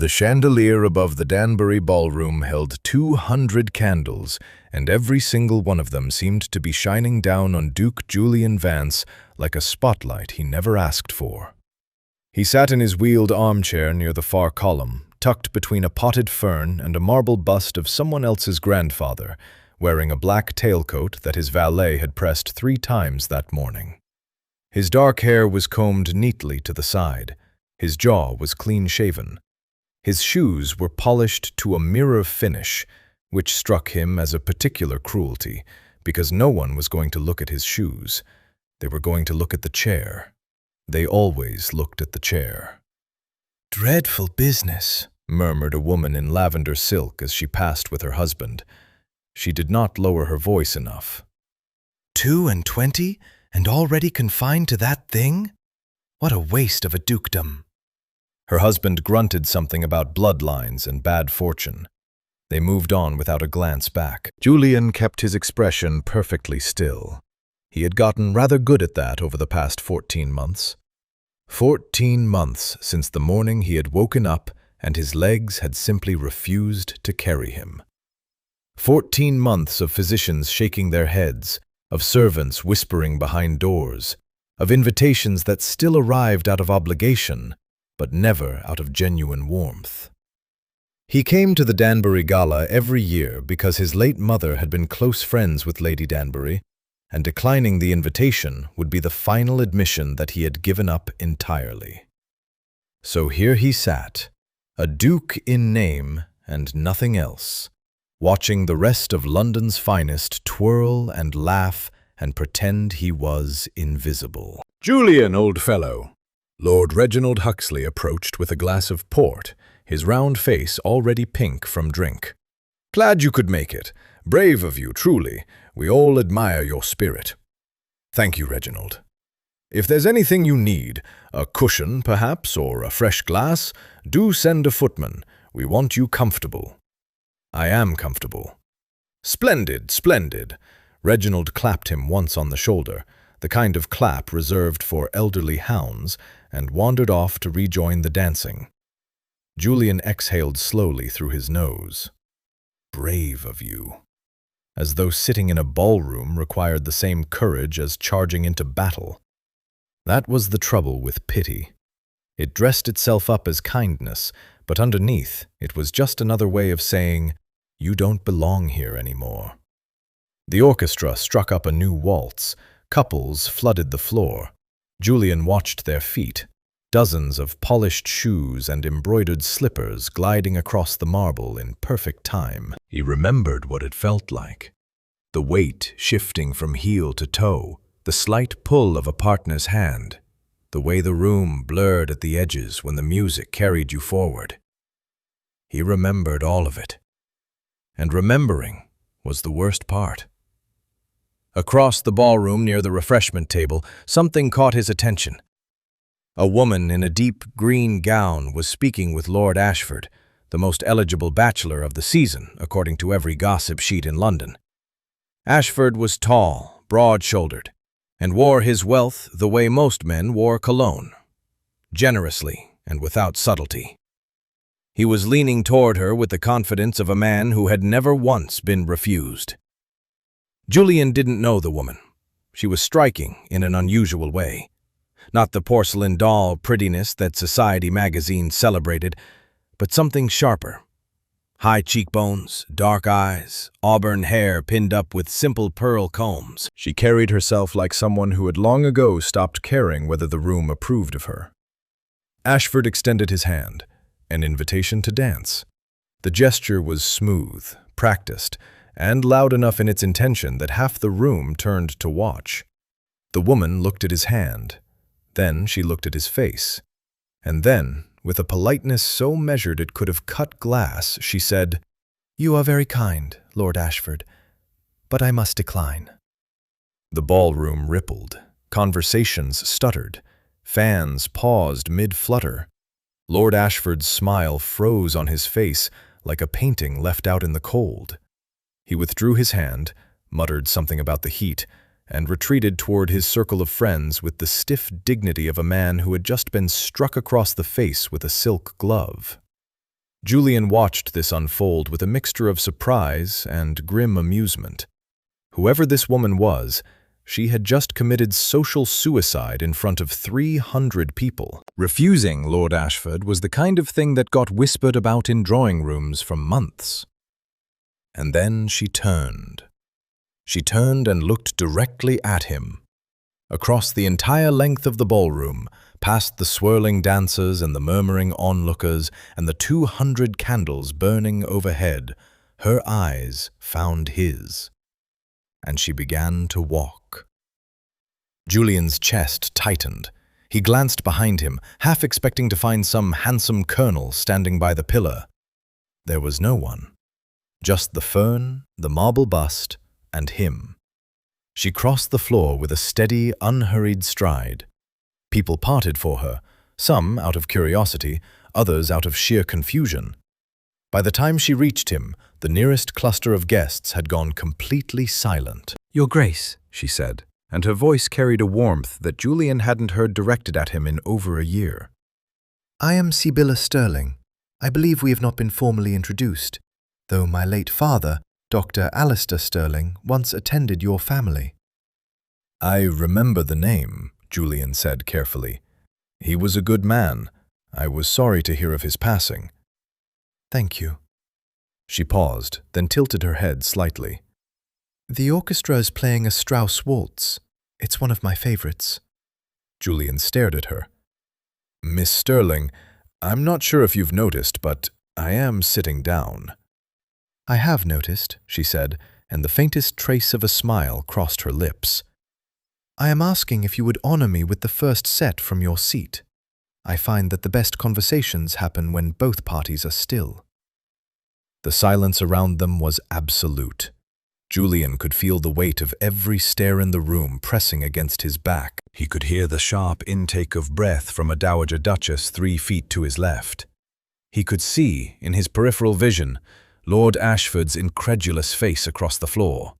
The chandelier above the Danbury ballroom held 200 candles, and every single one of them seemed to be shining down on Duke Julian Vance like a spotlight he never asked for. He sat in his wheeled armchair near the far column, tucked between a potted fern and a marble bust of someone else's grandfather, wearing a black tailcoat that his valet had pressed 3 times that morning. His dark hair was combed neatly to the side. His jaw was clean-shaven. His shoes were polished to a mirror finish, which struck him as a particular cruelty, because no one was going to look at his shoes. They were going to look at the chair. They always looked at the chair. "Dreadful business," murmured a woman in lavender silk as she passed with her husband. She did not lower her voice enough. 22, and already confined to that thing? What a waste of a dukedom. Her husband grunted something about bloodlines and bad fortune. They moved on without a glance back. Julian kept his expression perfectly still. He had gotten rather good at that over the past 14 months. 14 months since the morning he had woken up and his legs had simply refused to carry him. 14 months of physicians shaking their heads, of servants whispering behind doors, of invitations that still arrived out of obligation, but never out of genuine warmth. He came to the Danbury Gala every year because his late mother had been close friends with Lady Danbury, and declining the invitation would be the final admission that he had given up entirely. So here he sat, a duke in name and nothing else, watching the rest of London's finest twirl and laugh and pretend he was invisible. "Julian, old fellow!" Lord Reginald Huxley approached with a glass of port, his round face already pink from drink. "Glad you could make it. Brave of you, truly. We all admire your spirit." "Thank you, Reginald. If there's anything you need, a cushion, perhaps, or a fresh glass, do send a footman. We want you comfortable." "I am comfortable." "Splendid, splendid." Reginald clapped him once on the shoulder, the kind of clap reserved for elderly hounds, and wandered off to rejoin the dancing. Julian exhaled slowly through his nose. Brave of you. As though sitting in a ballroom required the same courage as charging into battle. That was the trouble with pity. It dressed itself up as kindness, but underneath it was just another way of saying, "You don't belong here anymore." The orchestra struck up a new waltz. Couples flooded the floor. Julian watched their feet, dozens of polished shoes and embroidered slippers gliding across the marble in perfect time. He remembered what it felt like. The weight shifting from heel to toe, the slight pull of a partner's hand, the way the room blurred at the edges when the music carried you forward. He remembered all of it. And remembering was the worst part. Across the ballroom near the refreshment table, something caught his attention. A woman in a deep green gown was speaking with Lord Ashford, the most eligible bachelor of the season, according to every gossip sheet in London. Ashford was tall, broad-shouldered, and wore his wealth the way most men wore cologne, generously and without subtlety. He was leaning toward her with the confidence of a man who had never once been refused. Julian didn't know the woman. She was striking in an unusual way. Not the porcelain doll prettiness that Society magazine celebrated, but something sharper. High cheekbones, dark eyes, auburn hair pinned up with simple pearl combs. She carried herself like someone who had long ago stopped caring whether the room approved of her. Ashford extended his hand, an invitation to dance. The gesture was smooth, practiced, and loud enough in its intention that half the room turned to watch. The woman looked at his hand. Then she looked at his face. And then, with a politeness so measured it could have cut glass, she said, "You are very kind, Lord Ashford, but I must decline." The ballroom rippled. Conversations stuttered. Fans paused mid-flutter. Lord Ashford's smile froze on his face like a painting left out in the cold. He withdrew his hand, muttered something about the heat, and retreated toward his circle of friends with the stiff dignity of a man who had just been struck across the face with a silk glove. Julian watched this unfold with a mixture of surprise and grim amusement. Whoever this woman was, she had just committed social suicide in front of 300 people. Refusing Lord Ashford was the kind of thing that got whispered about in drawing rooms for months. And then she turned. She turned and looked directly at him. Across the entire length of the ballroom, past the swirling dancers and the murmuring onlookers and the 200 candles burning overhead, her eyes found his. And she began to walk. Julian's chest tightened. He glanced behind him, half expecting to find some handsome colonel standing by the pillar. There was no one. Just the fern, the marble bust, and him. She crossed the floor with a steady, unhurried stride. People parted for her, some out of curiosity, others out of sheer confusion. By the time she reached him, the nearest cluster of guests had gone completely silent. "Your Grace," she said, and her voice carried a warmth that Julian hadn't heard directed at him in over a year. "I am Sibylla Sterling. I believe we have not been formally introduced, though my late father, Dr. Alistair Sterling, once attended your family." "I remember the name," Julian said carefully. "He was a good man. I was sorry to hear of his passing." "Thank you." She paused, then tilted her head slightly. "The orchestra is playing a Strauss waltz. It's one of my favorites." Julian stared at her. "Miss Sterling, I'm not sure if you've noticed, but I am sitting down." "I have noticed," she said, and the faintest trace of a smile crossed her lips. "I am asking if you would honor me with the first set from your seat. I find that the best conversations happen when both parties are still." The silence around them was absolute. Julian could feel the weight of every stair in the room pressing against his back. He could hear the sharp intake of breath from a dowager duchess 3 feet to his left. He could see, in his peripheral vision, Lord Ashford's incredulous face across the floor.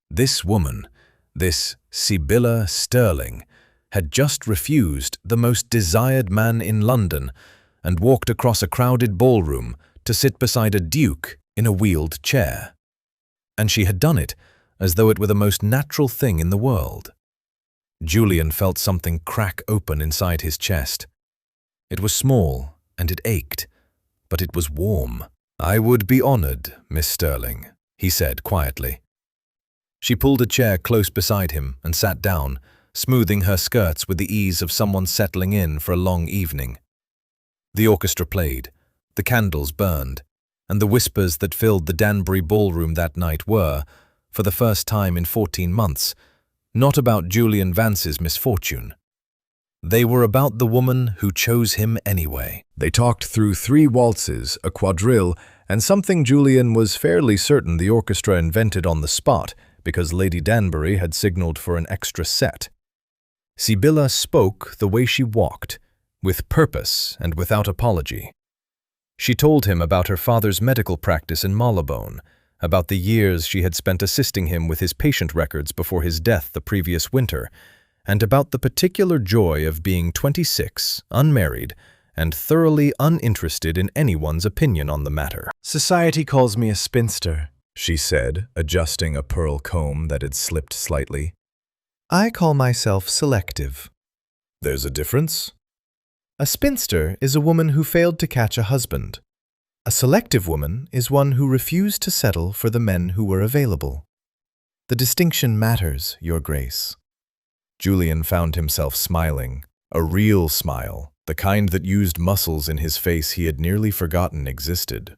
This woman, this Sibylla Sterling, had just refused the most desired man in London and walked across a crowded ballroom to sit beside a duke in a wheeled chair. And she had done it as though it were the most natural thing in the world. Julian felt something crack open inside his chest. It was small and it ached, but it was warm. "I would be honored, Miss Sterling," he said quietly. She pulled a chair close beside him and sat down, smoothing her skirts with the ease of someone settling in for a long evening. The orchestra played, the candles burned, and the whispers that filled the Danbury ballroom that night were, for the first time in 14 months, not about Julian Vance's misfortune. They were about the woman who chose him anyway. They talked through 3 waltzes, a quadrille, and something Julian was fairly certain the orchestra invented on the spot because Lady Danbury had signaled for an extra set. Sibylla spoke the way she walked, with purpose and without apology. She told him about her father's medical practice in Marylebone, about the years she had spent assisting him with his patient records before his death the previous winter, and about the particular joy of being 26, unmarried, and thoroughly uninterested in anyone's opinion on the matter. "Society calls me a spinster," she said, adjusting a pearl comb that had slipped slightly. "I call myself selective." "There's a difference?" "A spinster is a woman who failed to catch a husband. A selective woman is one who refused to settle for the men who were available. The distinction matters, Your Grace." Julian found himself smiling, a real smile, the kind that used muscles in his face he had nearly forgotten existed.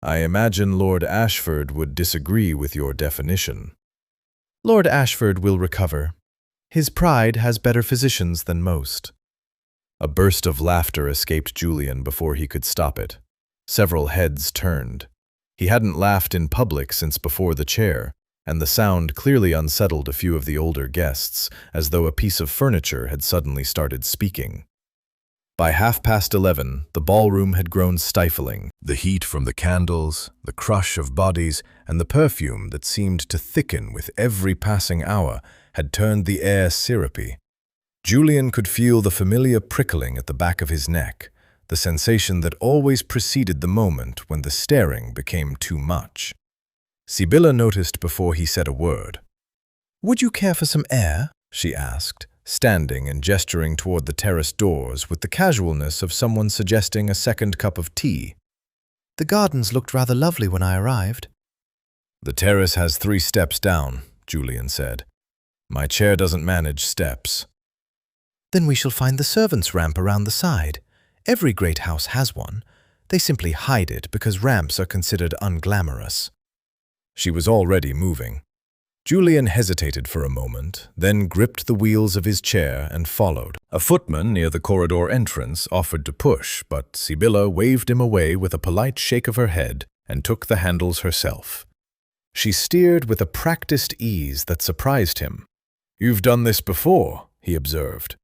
"I imagine Lord Ashford would disagree with your definition." "Lord Ashford will recover. His pride has better physicians than most." A burst of laughter escaped Julian before he could stop it. Several heads turned. He hadn't laughed in public since before the chair, and the sound clearly unsettled a few of the older guests, as though a piece of furniture had suddenly started speaking. By 11:30, the ballroom had grown stifling. The heat from the candles, the crush of bodies, and the perfume that seemed to thicken with every passing hour had turned the air syrupy. Julian could feel the familiar prickling at the back of his neck, the sensation that always preceded the moment when the staring became too much. Sibylla noticed before he said a word. "Would you care for some air?" she asked, standing and gesturing toward the terrace doors with the casualness of someone suggesting a second cup of tea. "The gardens looked rather lovely when I arrived." "The terrace has 3 steps down," Julian said. "My chair doesn't manage steps." "Then we shall find the servants' ramp around the side. Every great house has one. They simply hide it because ramps are considered unglamorous." She was already moving. Julian hesitated for a moment, then gripped the wheels of his chair and followed. A footman near the corridor entrance offered to push, but Sibylla waved him away with a polite shake of her head and took the handles herself. She steered with a practiced ease that surprised him. "You've done this before," he observed.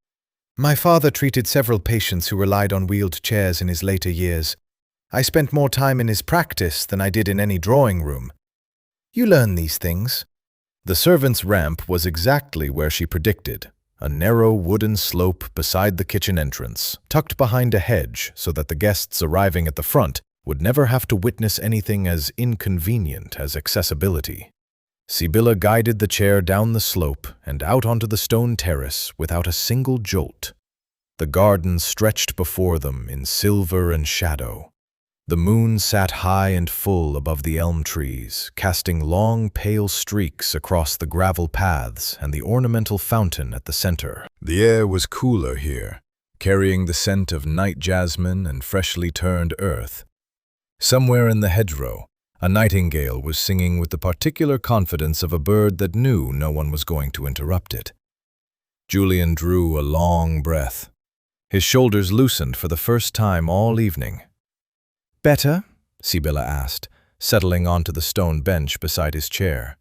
"My father treated several patients who relied on wheeled chairs in his later years. I spent more time in his practice than I did in any drawing room. You learn these things." The servants' ramp was exactly where she predicted, a narrow wooden slope beside the kitchen entrance, tucked behind a hedge so that the guests arriving at the front would never have to witness anything as inconvenient as accessibility. Sibylla guided the chair down the slope and out onto the stone terrace without a single jolt. The garden stretched before them in silver and shadow. The moon sat high and full above the elm trees, casting long, pale streaks across the gravel paths and the ornamental fountain at the center. The air was cooler here, carrying the scent of night jasmine and freshly turned earth. Somewhere in the hedgerow, a nightingale was singing with the particular confidence of a bird that knew no one was going to interrupt it. Julian drew a long breath. His shoulders loosened for the first time all evening. "Better?" Sibylla asked, settling onto the stone bench beside his chair.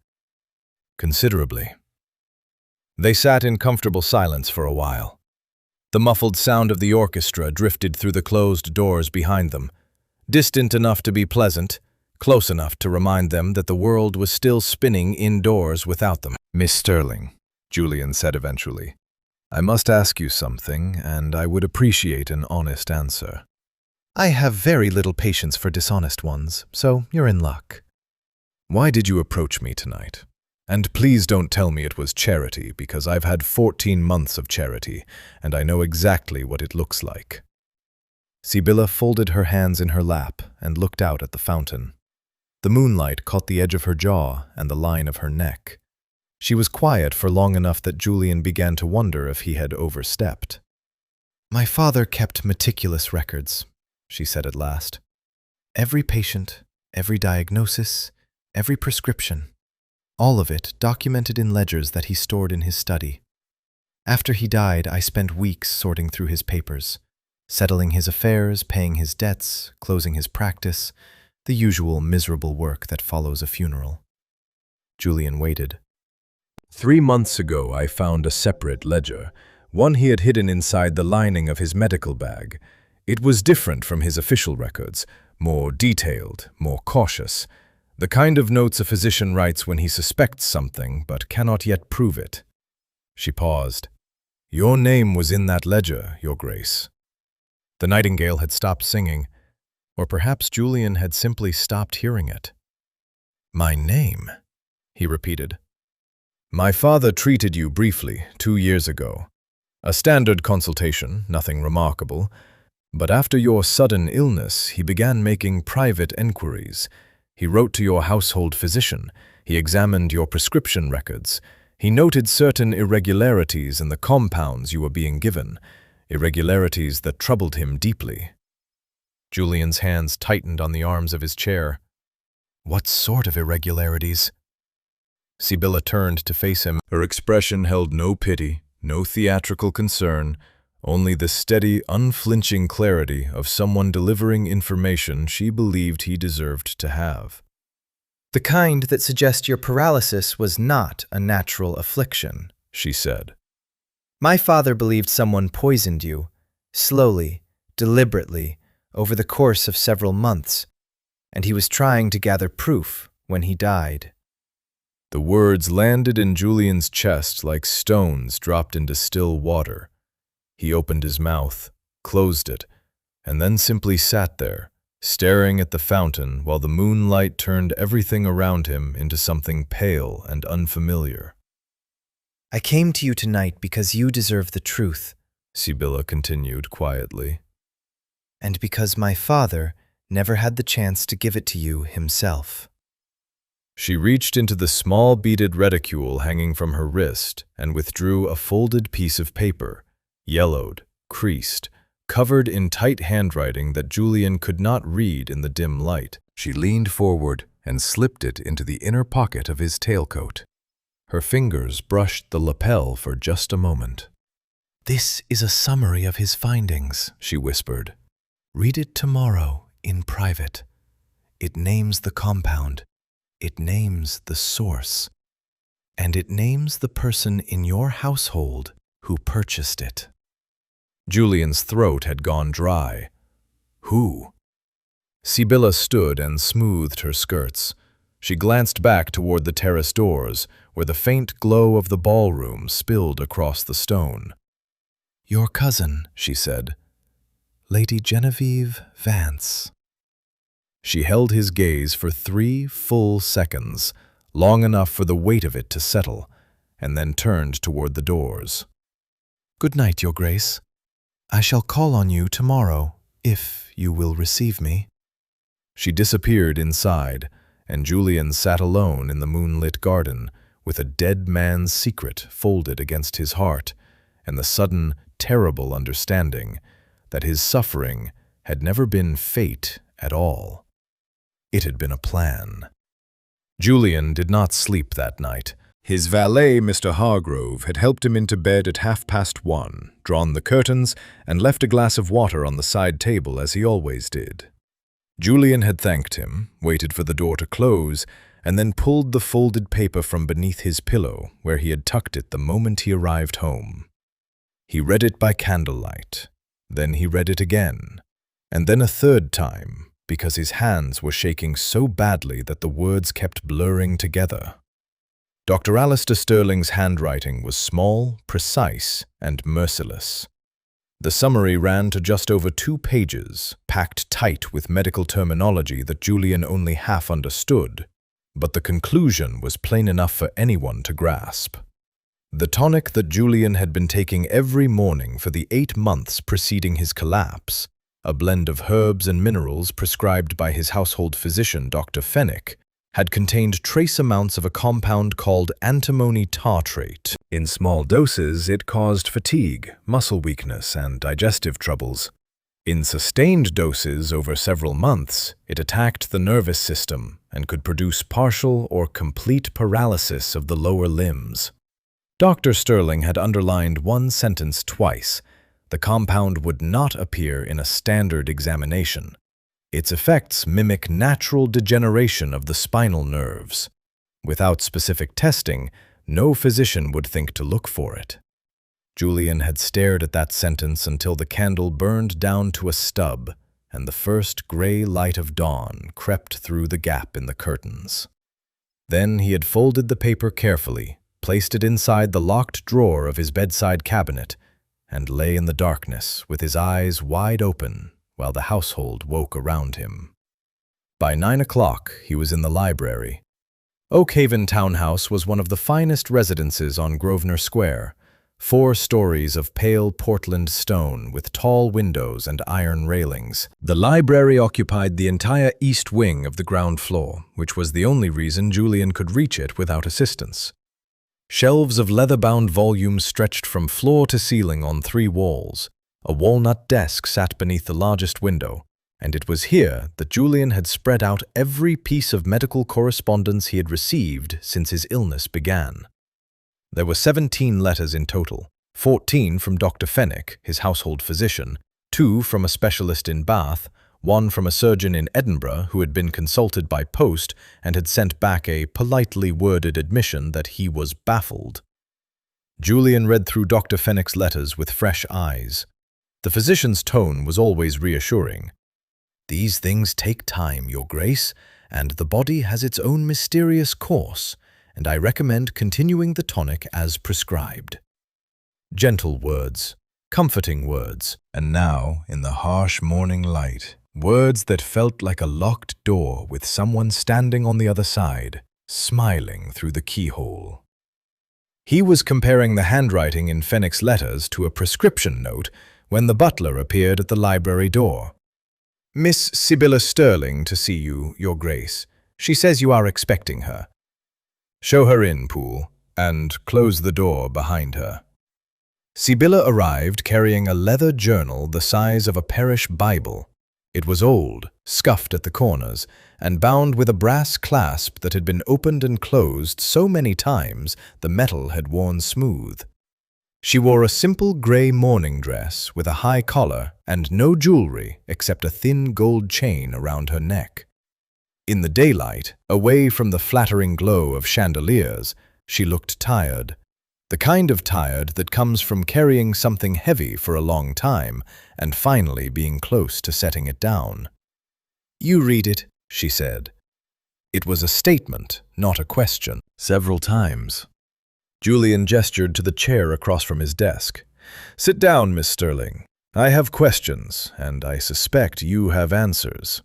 "Considerably." They sat in comfortable silence for a while. The muffled sound of the orchestra drifted through the closed doors behind them, distant enough to be pleasant, close enough to remind them that the world was still spinning indoors without them. "Miss Sterling," Julian said eventually, "I must ask you something, and I would appreciate an honest answer." "I have very little patience for dishonest ones, so you're in luck." "Why did you approach me tonight? And please don't tell me it was charity, because I've had 14 months of charity, and I know exactly what it looks like." Sibylla folded her hands in her lap and looked out at the fountain. The moonlight caught the edge of her jaw and the line of her neck. She was quiet for long enough that Julian began to wonder if he had overstepped. "My father kept meticulous records," she said at last. "Every patient, every diagnosis, every prescription. All of it documented in ledgers that he stored in his study. After he died, I spent weeks sorting through his papers, settling his affairs, paying his debts, closing his practice, the usual miserable work that follows a funeral." Julian waited. 3 months ago, I found a separate ledger, one he had hidden inside the lining of his medical bag. It was different from his official records, more detailed, more cautious, the kind of notes a physician writes when he suspects something but cannot yet prove it. She paused. "Your name was in that ledger, Your Grace." The nightingale had stopped singing, or perhaps Julian had simply stopped hearing it. "My name," he repeated. "My father treated you briefly 2 years ago. A standard consultation, nothing remarkable. But after your sudden illness, he began making private enquiries. He wrote to your household physician. He examined your prescription records. He noted certain irregularities in the compounds you were being given, irregularities that troubled him deeply." Julian's hands tightened on the arms of his chair. "What sort of irregularities?" Sibylla turned to face him. Her expression held no pity, no theatrical concern, only the steady, unflinching clarity of someone delivering information she believed he deserved to have. "The kind that suggests your paralysis was not a natural affliction," she said. "My father believed someone poisoned you, slowly, deliberately, over the course of several months, and he was trying to gather proof when he died." The words landed in Julian's chest like stones dropped into still water. He opened his mouth, closed it, and then simply sat there, staring at the fountain while the moonlight turned everything around him into something pale and unfamiliar. I came to you tonight because you deserve the truth, Sibylla continued quietly. and because my father never had the chance to give it to you himself. She reached into the small beaded reticule hanging from her wrist and withdrew a folded piece of paper, yellowed, creased, covered in tight handwriting that Julian could not read in the dim light. She leaned forward and slipped it into the inner pocket of his tailcoat. Her fingers brushed the lapel for just a moment. This is a summary of his findings, she whispered. Read it tomorrow in private. It names the compound. It names the source. And it names the person in your household who purchased it. Julian's throat had gone dry. Who? Sibylla stood and smoothed her skirts. She glanced back toward the terrace doors, where the faint glow of the ballroom spilled across the stone. Your cousin, she said. Lady Genevieve Vance. She held his gaze for 3 full seconds, long enough for the weight of it to settle, and then turned toward the doors. Good night, Your Grace. I shall call on you tomorrow, if you will receive me. She disappeared inside, and Julian sat alone in the moonlit garden, with a dead man's secret folded against his heart, and the sudden, terrible understanding that his suffering had never been fate at all. It had been a plan. Julian did not sleep that night. His valet, Mr. Hargrove, had helped him into bed at 1:30, drawn the curtains, and left a glass of water on the side table as he always did. Julian had thanked him, waited for the door to close, and then pulled the folded paper from beneath his pillow, where he had tucked it the moment he arrived home. He read it by candlelight. Then he read it again, and then a third time, because his hands were shaking so badly that the words kept blurring together. Dr. Alistair Sterling's handwriting was small, precise, and merciless. The summary ran to just over 2 pages, packed tight with medical terminology that Julian only half understood, but the conclusion was plain enough for anyone to grasp. The tonic that Julian had been taking every morning for the 8 months preceding his collapse, a blend of herbs and minerals prescribed by his household physician, Dr. Fenwick, had contained trace amounts of a compound called antimony tartrate. In small doses, it caused fatigue, muscle weakness, and digestive troubles. In sustained doses over several months, it attacked the nervous system and could produce partial or complete paralysis of the lower limbs. Dr. Sterling had underlined one sentence twice. The compound would not appear in a standard examination. Its effects mimic natural degeneration of the spinal nerves. Without specific testing, no physician would think to look for it. Julian had stared at that sentence until the candle burned down to a stub, and the first gray light of dawn crept through the gap in the curtains. Then he had folded the paper carefully, placed it inside the locked drawer of his bedside cabinet, and lay in the darkness with his eyes wide open while the household woke around him. By 9 o'clock, he was in the library. Oakhaven Townhouse was one of the finest residences on Grosvenor Square, 4 stories of pale Portland stone with tall windows and iron railings. The library occupied the entire east wing of the ground floor, which was the only reason Julian could reach it without assistance. Shelves of leather-bound volumes stretched from floor to ceiling on 3 walls. A walnut desk sat beneath the largest window, and it was here that Julian had spread out every piece of medical correspondence he had received since his illness began. There were 17 letters in total, 14 from Dr. Fenwick, his household physician, 2 from a specialist in Bath, 1 from a surgeon in Edinburgh who had been consulted by post and had sent back a politely worded admission that he was baffled. Julian read through Dr. Fenwick's letters with fresh eyes. The physician's tone was always reassuring. These things take time, Your Grace, and the body has its own mysterious course, and I recommend continuing the tonic as prescribed. Gentle words, comforting words, and now, in the harsh morning light, words that felt like a locked door with someone standing on the other side, smiling through the keyhole. He was comparing the handwriting in Fenwick's letters to a prescription note when the butler appeared at the library door. "Miss Sibylla Sterling to see you, Your Grace. She says you are expecting her." "Show her in, Poole, and close the door behind her." Sibylla arrived carrying a leather journal the size of a parish Bible. It was old, scuffed at the corners, and bound with a brass clasp that had been opened and closed so many times the metal had worn smooth. She wore a simple grey morning dress with a high collar and no jewelry except a thin gold chain around her neck. In the daylight, away from the flattering glow of chandeliers, she looked tired. The kind of tired that comes from carrying something heavy for a long time and finally being close to setting it down. "You read it," she said. It was a statement, not a question. Several times. Julian gestured to the chair across from his desk. "Sit down, Miss Sterling. I have questions, and I suspect you have answers."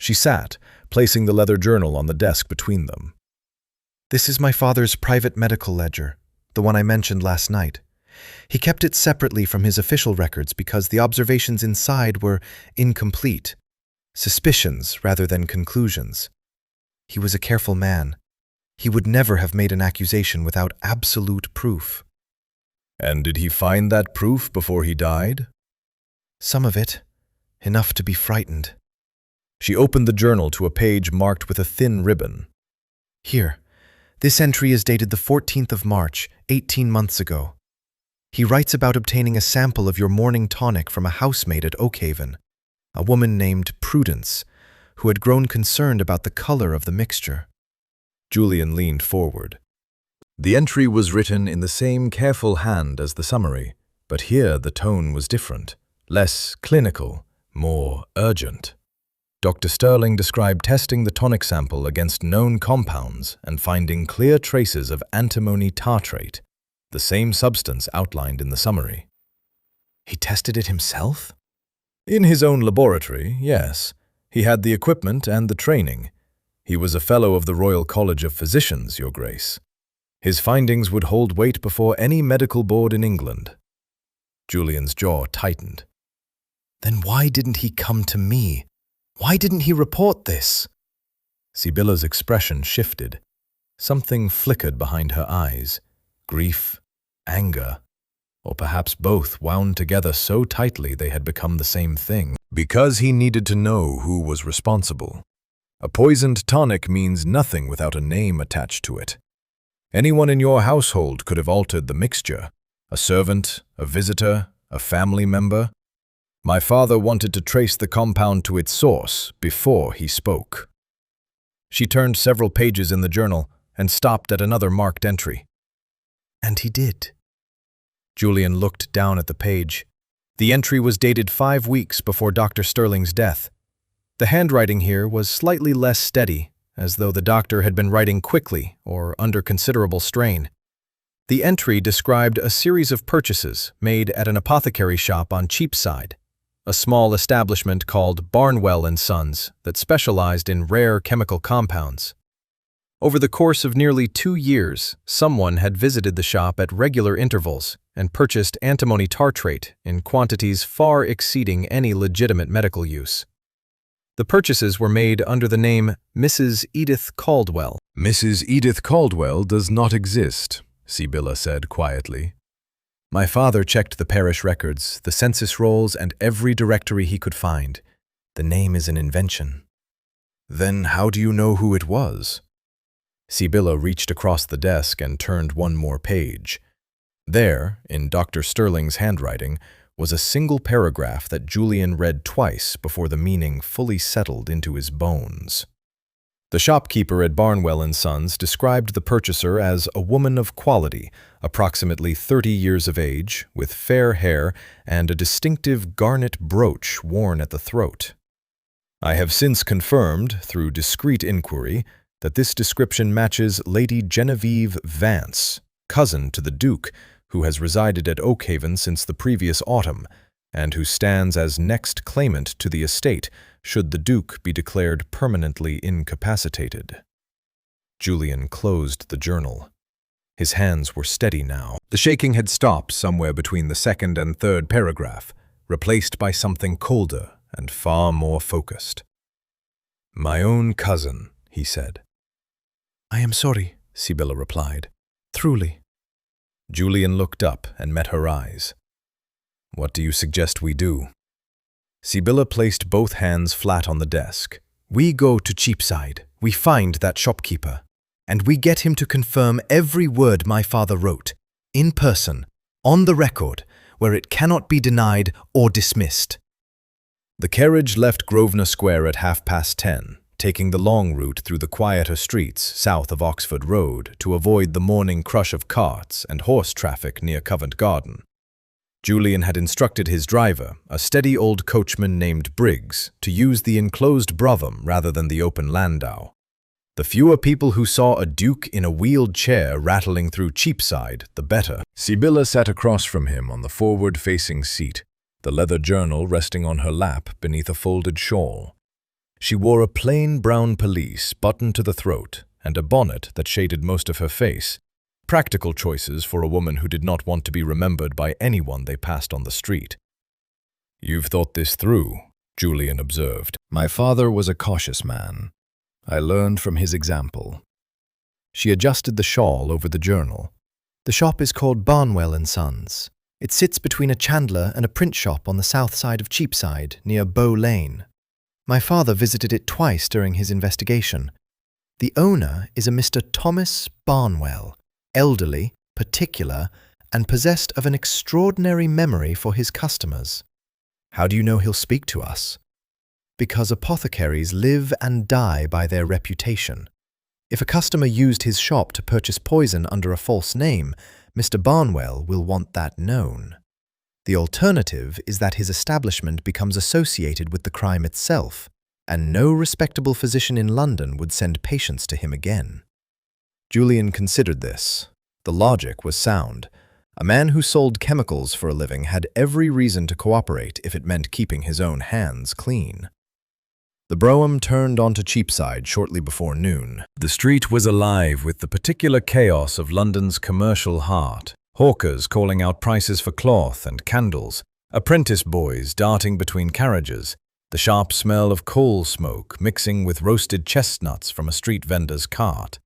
She sat, placing the leather journal on the desk between them. "This is my father's private medical ledger, the one I mentioned last night. He kept it separately from his official records because the observations inside were incomplete, suspicions rather than conclusions. He was a careful man. He would never have made an accusation without absolute proof." "And did he find that proof before he died?" "Some of it. Enough to be frightened." She opened the journal to a page marked with a thin ribbon. "Here. This entry is dated the 14th of March, 18 months ago. He writes about obtaining a sample of your morning tonic from a housemaid at Oakhaven, a woman named Prudence, who had grown concerned about the color of the mixture." Julian leaned forward. The entry was written in the same careful hand as the summary, but here the tone was different, less clinical, more urgent. Dr. Sterling described testing the tonic sample against known compounds and finding clear traces of antimony tartrate, the same substance outlined in the summary. "He tested it himself?" "In his own laboratory, yes. He had the equipment and the training. He was a fellow of the Royal College of Physicians, Your Grace. His findings would hold weight before any medical board in England." Julian's jaw tightened. "Then why didn't he come to me? Why didn't he report this?" Sibylla's expression shifted. Something flickered behind her eyes. Grief, anger, or perhaps both wound together so tightly they had become the same thing. "Because he needed to know who was responsible. A poisoned tonic means nothing without a name attached to it. Anyone in your household could have altered the mixture. A servant, a visitor, a family member. My father wanted to trace the compound to its source before he spoke." She turned several pages in the journal and stopped at another marked entry. "And he did." Julian looked down at the page. The entry was dated 5 weeks before Dr. Sterling's death. The handwriting here was slightly less steady, as though the doctor had been writing quickly or under considerable strain. The entry described a series of purchases made at an apothecary shop on Cheapside, a small establishment called Barnwell & Sons that specialized in rare chemical compounds. Over the course of nearly 2 years, someone had visited the shop at regular intervals and purchased antimony tartrate in quantities far exceeding any legitimate medical use. The purchases were made under the name Mrs. Edith Caldwell. "Mrs. Edith Caldwell does not exist," Sibylla said quietly. "My father checked the parish records, the census rolls, and every directory he could find. The name is an invention." "Then how do you know who it was?" Sibylla reached across the desk and turned one more page. There, in Dr. Sterling's handwriting, was a single paragraph that Julian read twice before the meaning fully settled into his bones. The shopkeeper at Barnwell & Sons described the purchaser as a woman of quality, approximately 30 years of age, with fair hair and a distinctive garnet brooch worn at the throat. "I have since confirmed, through discreet inquiry, that this description matches Lady Genevieve Vance, cousin to the Duke, who has resided at Oakhaven since the previous autumn, and who stands as next claimant to the estate should the Duke be declared permanently incapacitated. Julian closed the journal. His hands were steady now. The shaking had stopped somewhere between the second and third paragraph, replaced by something colder and far more focused. "My own cousin," he said. "I am sorry," Sibylla replied. "Truly." Julian looked up and met her eyes. "What do you suggest we do?" Sibylla placed both hands flat on the desk. "We go to Cheapside. We find that shopkeeper, and we get him to confirm every word my father wrote, in person, on the record, where it cannot be denied or dismissed." The carriage left Grosvenor Square at 10:30, taking the long route through the quieter streets south of Oxford Road to avoid the morning crush of carts and horse traffic near Covent Garden. Julian had instructed his driver, a steady old coachman named Briggs, to use the enclosed brougham rather than the open landau. The fewer people who saw a duke in a wheeled chair rattling through Cheapside, the better. Sibylla sat across from him on the forward-facing seat, the leather journal resting on her lap beneath a folded shawl. She wore a plain brown pelisse buttoned to the throat and a bonnet that shaded most of her face, practical choices for a woman who did not want to be remembered by anyone they passed on the street. "You've thought this through," Julian observed. "My father was a cautious man. I learned from his example." She adjusted the shawl over the journal. "The shop is called Barnwell and Sons. It sits between a chandler and a print shop on the south side of Cheapside, near Bow Lane. My father visited it twice during his investigation. The owner is a Mr. Thomas Barnwell, elderly, particular, and possessed of an extraordinary memory for his customers." "How do you know he'll speak to us?" "Because apothecaries live and die by their reputation. If a customer used his shop to purchase poison under a false name, Mr. Barnwell will want that known. The alternative is that his establishment becomes associated with the crime itself, and no respectable physician in London would send patients to him again." Julian considered this. The logic was sound. A man who sold chemicals for a living had every reason to cooperate if it meant keeping his own hands clean. The brougham turned onto Cheapside shortly before noon. The street was alive with the particular chaos of London's commercial heart. Hawkers calling out prices for cloth and candles, apprentice boys darting between carriages, the sharp smell of coal smoke mixing with roasted chestnuts from a street vendor's cart.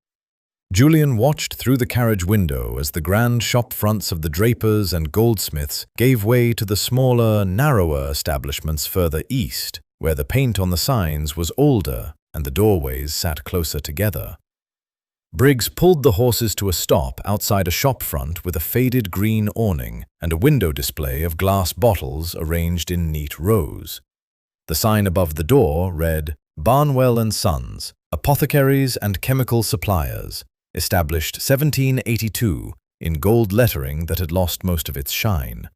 Julian watched through the carriage window as the grand shop fronts of the drapers and goldsmiths gave way to the smaller, narrower establishments further east, where the paint on the signs was older and the doorways sat closer together. Briggs pulled the horses to a stop outside a shop front with a faded green awning and a window display of glass bottles arranged in neat rows. The sign above the door read, "Barnwell and Sons, Apothecaries and Chemical Suppliers, established 1782, in gold lettering that had lost most of its shine."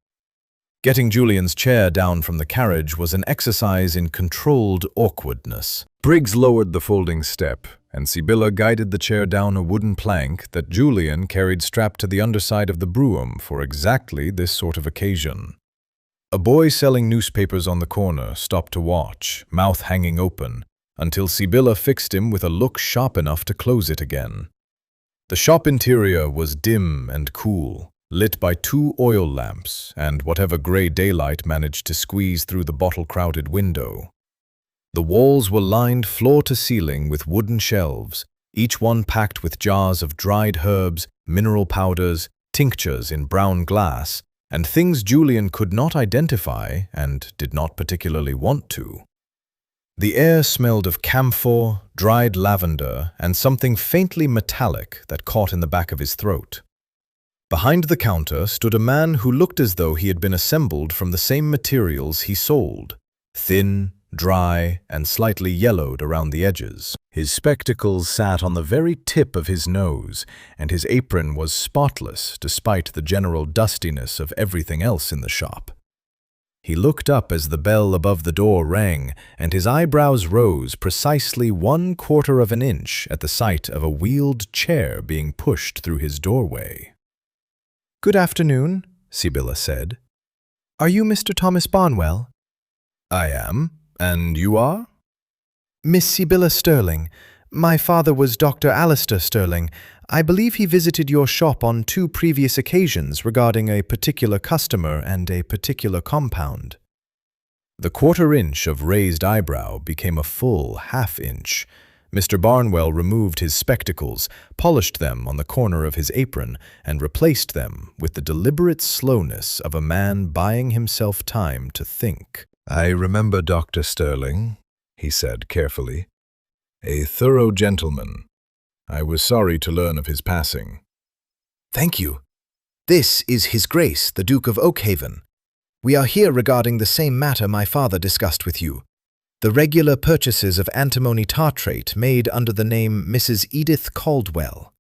Getting Julian's chair down from the carriage was an exercise in controlled awkwardness. Briggs lowered the folding step, and Sibylla guided the chair down a wooden plank that Julian carried strapped to the underside of the brougham for exactly this sort of occasion. A boy selling newspapers on the corner stopped to watch, mouth hanging open, until Sibylla fixed him with a look sharp enough to close it again. The shop interior was dim and cool, lit by 2 oil lamps and whatever grey daylight managed to squeeze through the bottle-crowded window. The walls were lined floor to ceiling with wooden shelves, each one packed with jars of dried herbs, mineral powders, tinctures in brown glass, and things Julian could not identify and did not particularly want to. The air smelled of camphor, dried lavender, and something faintly metallic that caught in the back of his throat. Behind the counter stood a man who looked as though he had been assembled from the same materials he sold, thin, dry, and slightly yellowed around the edges. His spectacles sat on the very tip of his nose, and his apron was spotless despite the general dustiness of everything else in the shop. He looked up as the bell above the door rang, and his eyebrows rose precisely 1/4 of an inch at the sight of a wheeled chair being pushed through his doorway. "Good afternoon," Sibylla said. "Are you Mr. Thomas Barnwell?" I am. And you are? "Miss Sibylla Sterling. My father was Dr. Alistair Sterling. I believe he visited your shop on 2 previous occasions regarding a particular customer and a particular compound." The quarter-inch of raised eyebrow became a full half-inch. Mr. Barnwell removed his spectacles, polished them on the corner of his apron, and replaced them with the deliberate slowness of a man buying himself time to think. "I remember Dr. Sterling," he said carefully. "A thorough gentleman. I was sorry to learn of his passing." "Thank you. This is His Grace, the Duke of Oakhaven. We are here regarding the same matter my father discussed with you. The regular purchases of antimony tartrate made under the name Mrs. Edith Caldwell."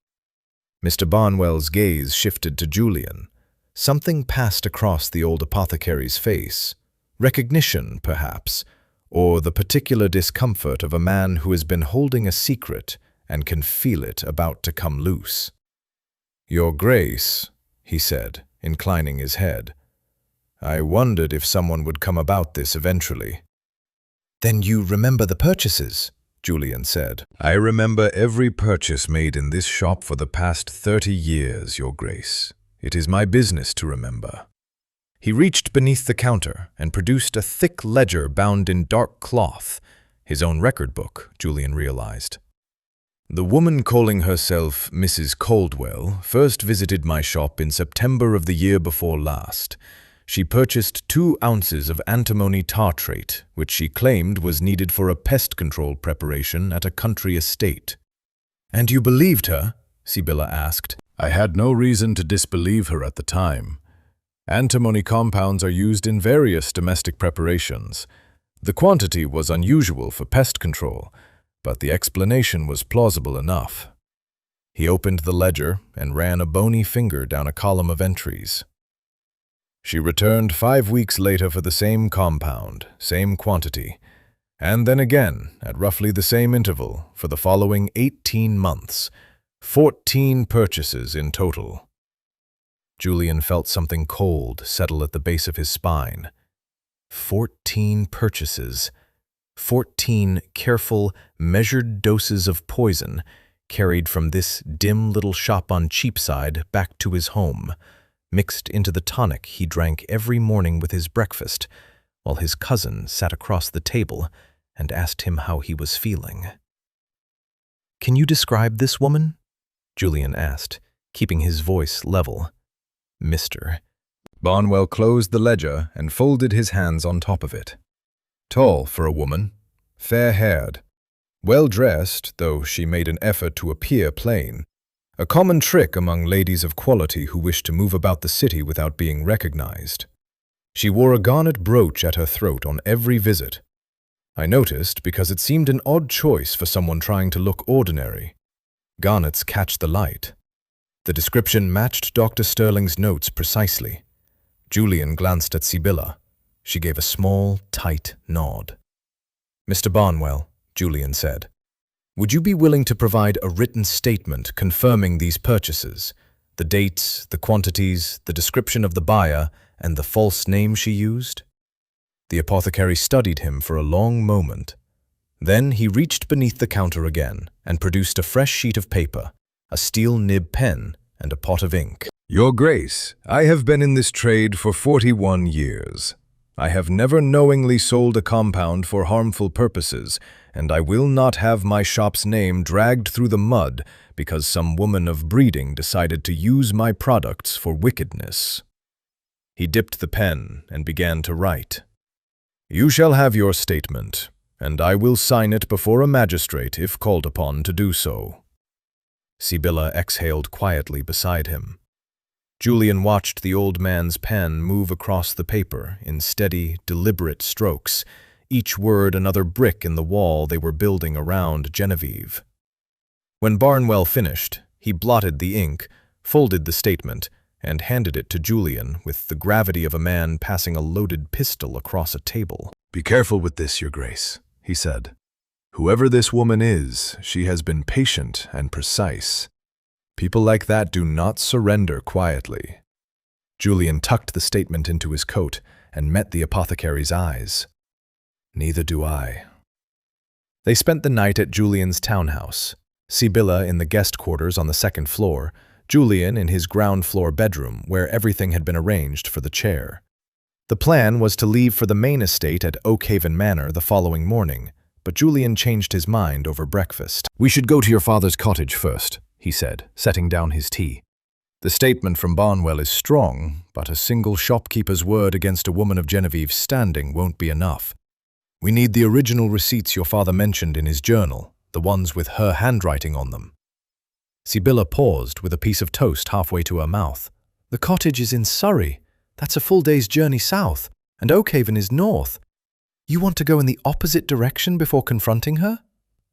Mr. Barnwell's gaze shifted to Julian. Something passed across the old apothecary's face. Recognition, perhaps, or the particular discomfort of a man who has been holding a secret and can feel it about to come loose. "Your Grace," he said, inclining his head. "I wondered if someone would come about this eventually." "Then you remember the purchases?" Julian said. "I remember every purchase made in this shop for the past 30 years, Your Grace. It is my business to remember." He reached beneath the counter and produced a thick ledger bound in dark cloth, his own record book, Julian realized. "The woman calling herself Mrs. Caldwell first visited my shop in September of the year before last. She purchased 2 ounces of antimony tartrate, which she claimed was needed for a pest control preparation at a country estate." "And you believed her?" Sibylla asked. "I had no reason to disbelieve her at the time. Antimony compounds are used in various domestic preparations. The quantity was unusual for pest control, but the explanation was plausible enough." He opened the ledger and ran a bony finger down a column of entries. "She returned 5 weeks later for the same compound, same quantity, and then again, at roughly the same interval, for the following 18 months, 14 purchases in total." Julian felt something cold settle at the base of his spine. 14 purchases. 14 careful, measured doses of poison carried from this dim little shop on Cheapside back to his home, mixed into the tonic he drank every morning with his breakfast, while his cousin sat across the table and asked him how he was feeling. "Can you describe this woman?" Julian asked, keeping his voice level. "Mr." Barnwell closed the ledger and folded his hands on top of it. "Tall for a woman, fair-haired, well-dressed, though she made an effort to appear plain. A common trick among ladies of quality who wish to move about the city without being recognized. She wore a garnet brooch at her throat on every visit. I noticed because it seemed an odd choice for someone trying to look ordinary. Garnets catch the light." The description matched Dr. Sterling's notes precisely. Julian glanced at Sibylla. She gave a small, tight nod. "Mr. Barnwell," Julian said, "would you be willing to provide a written statement confirming these purchases, the dates, the quantities, the description of the buyer, and the false name she used?" The apothecary studied him for a long moment. Then he reached beneath the counter again and produced a fresh sheet of paper, a steel nib pen, and a pot of ink. "Your Grace, I have been in this trade for 41 years. I have never knowingly sold a compound for harmful purposes, and I will not have my shop's name dragged through the mud because some woman of breeding decided to use my products for wickedness." He dipped the pen and began to write. "You shall have your statement, and I will sign it before a magistrate if called upon to do so." Sibylla exhaled quietly beside him. Julian watched the old man's pen move across the paper in steady, deliberate strokes, each word another brick in the wall they were building around Genevieve. When Barnwell finished, he blotted the ink, folded the statement, and handed it to Julian with the gravity of a man passing a loaded pistol across a table. "Be careful with this, Your Grace," he said. "Whoever this woman is, she has been patient and precise. People like that do not surrender quietly. Julian tucked the statement into his coat and met the apothecary's eyes. "Neither do I." They spent the night at Julian's townhouse, Sibylla in the guest quarters on the second floor, Julian in his ground-floor bedroom where everything had been arranged for the chair. The plan was to leave for the main estate at Oakhaven Manor the following morning, but Julian changed his mind over breakfast. "We should go to your father's cottage first," he said, setting down his tea. "The statement from Barnwell is strong, but a single shopkeeper's word against a woman of Genevieve's standing won't be enough. We need the original receipts your father mentioned in his journal, the ones with her handwriting on them." Sibylla paused with a piece of toast halfway to her mouth. "The cottage is in Surrey. That's a full day's journey south, and Oakhaven is north. You want to go in the opposite direction before confronting her?"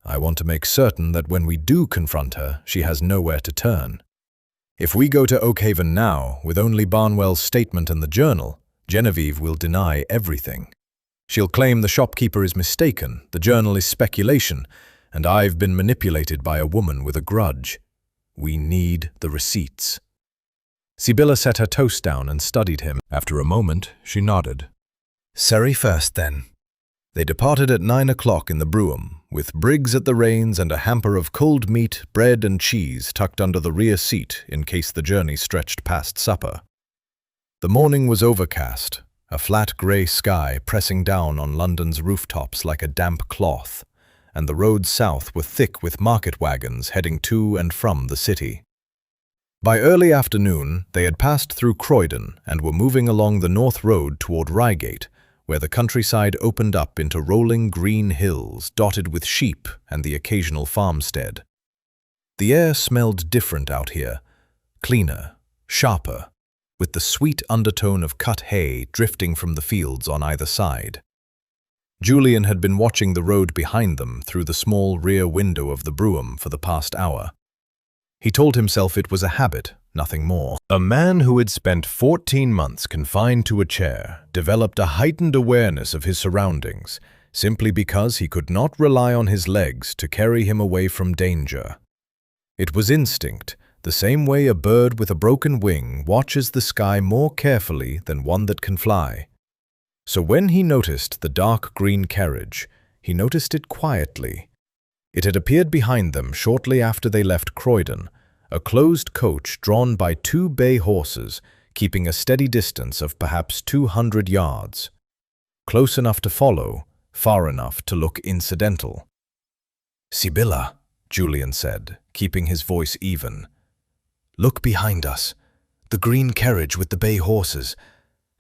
"I want to make certain that when we do confront her, she has nowhere to turn. If we go to Oakhaven now, with only Barnwell's statement and the journal, Genevieve will deny everything. She'll claim the shopkeeper is mistaken, the journal is speculation, and I've been manipulated by a woman with a grudge. We need the receipts." Sibylla set her toast down and studied him. After a moment, she nodded. "Surrey first, then." They departed at 9 o'clock in the brougham, with Briggs at the reins and a hamper of cold meat, bread and cheese tucked under the rear seat in case the journey stretched past supper. The morning was overcast, a flat grey sky pressing down on London's rooftops like a damp cloth, and the roads south were thick with market wagons heading to and from the city. By early afternoon, they had passed through Croydon and were moving along the North Road toward Reigate, where the countryside opened up into rolling green hills dotted with sheep and the occasional farmstead. The air smelled different out here, cleaner, sharper, with the sweet undertone of cut hay drifting from the fields on either side. Julian had been watching the road behind them through the small rear window of the brougham for the past hour. He told himself it was a habit, nothing more. A man who had spent 14 months confined to a chair developed a heightened awareness of his surroundings simply because he could not rely on his legs to carry him away from danger. It was instinct, the same way a bird with a broken wing watches the sky more carefully than one that can fly. So when he noticed the dark green carriage, he noticed it quietly. It had appeared behind them shortly after they left Croydon, a closed coach drawn by 2 bay horses, keeping a steady distance of perhaps 200 yards. Close enough to follow, far enough to look incidental. "Sibylla," Julian said, keeping his voice even. "Look behind us. The green carriage with the bay horses.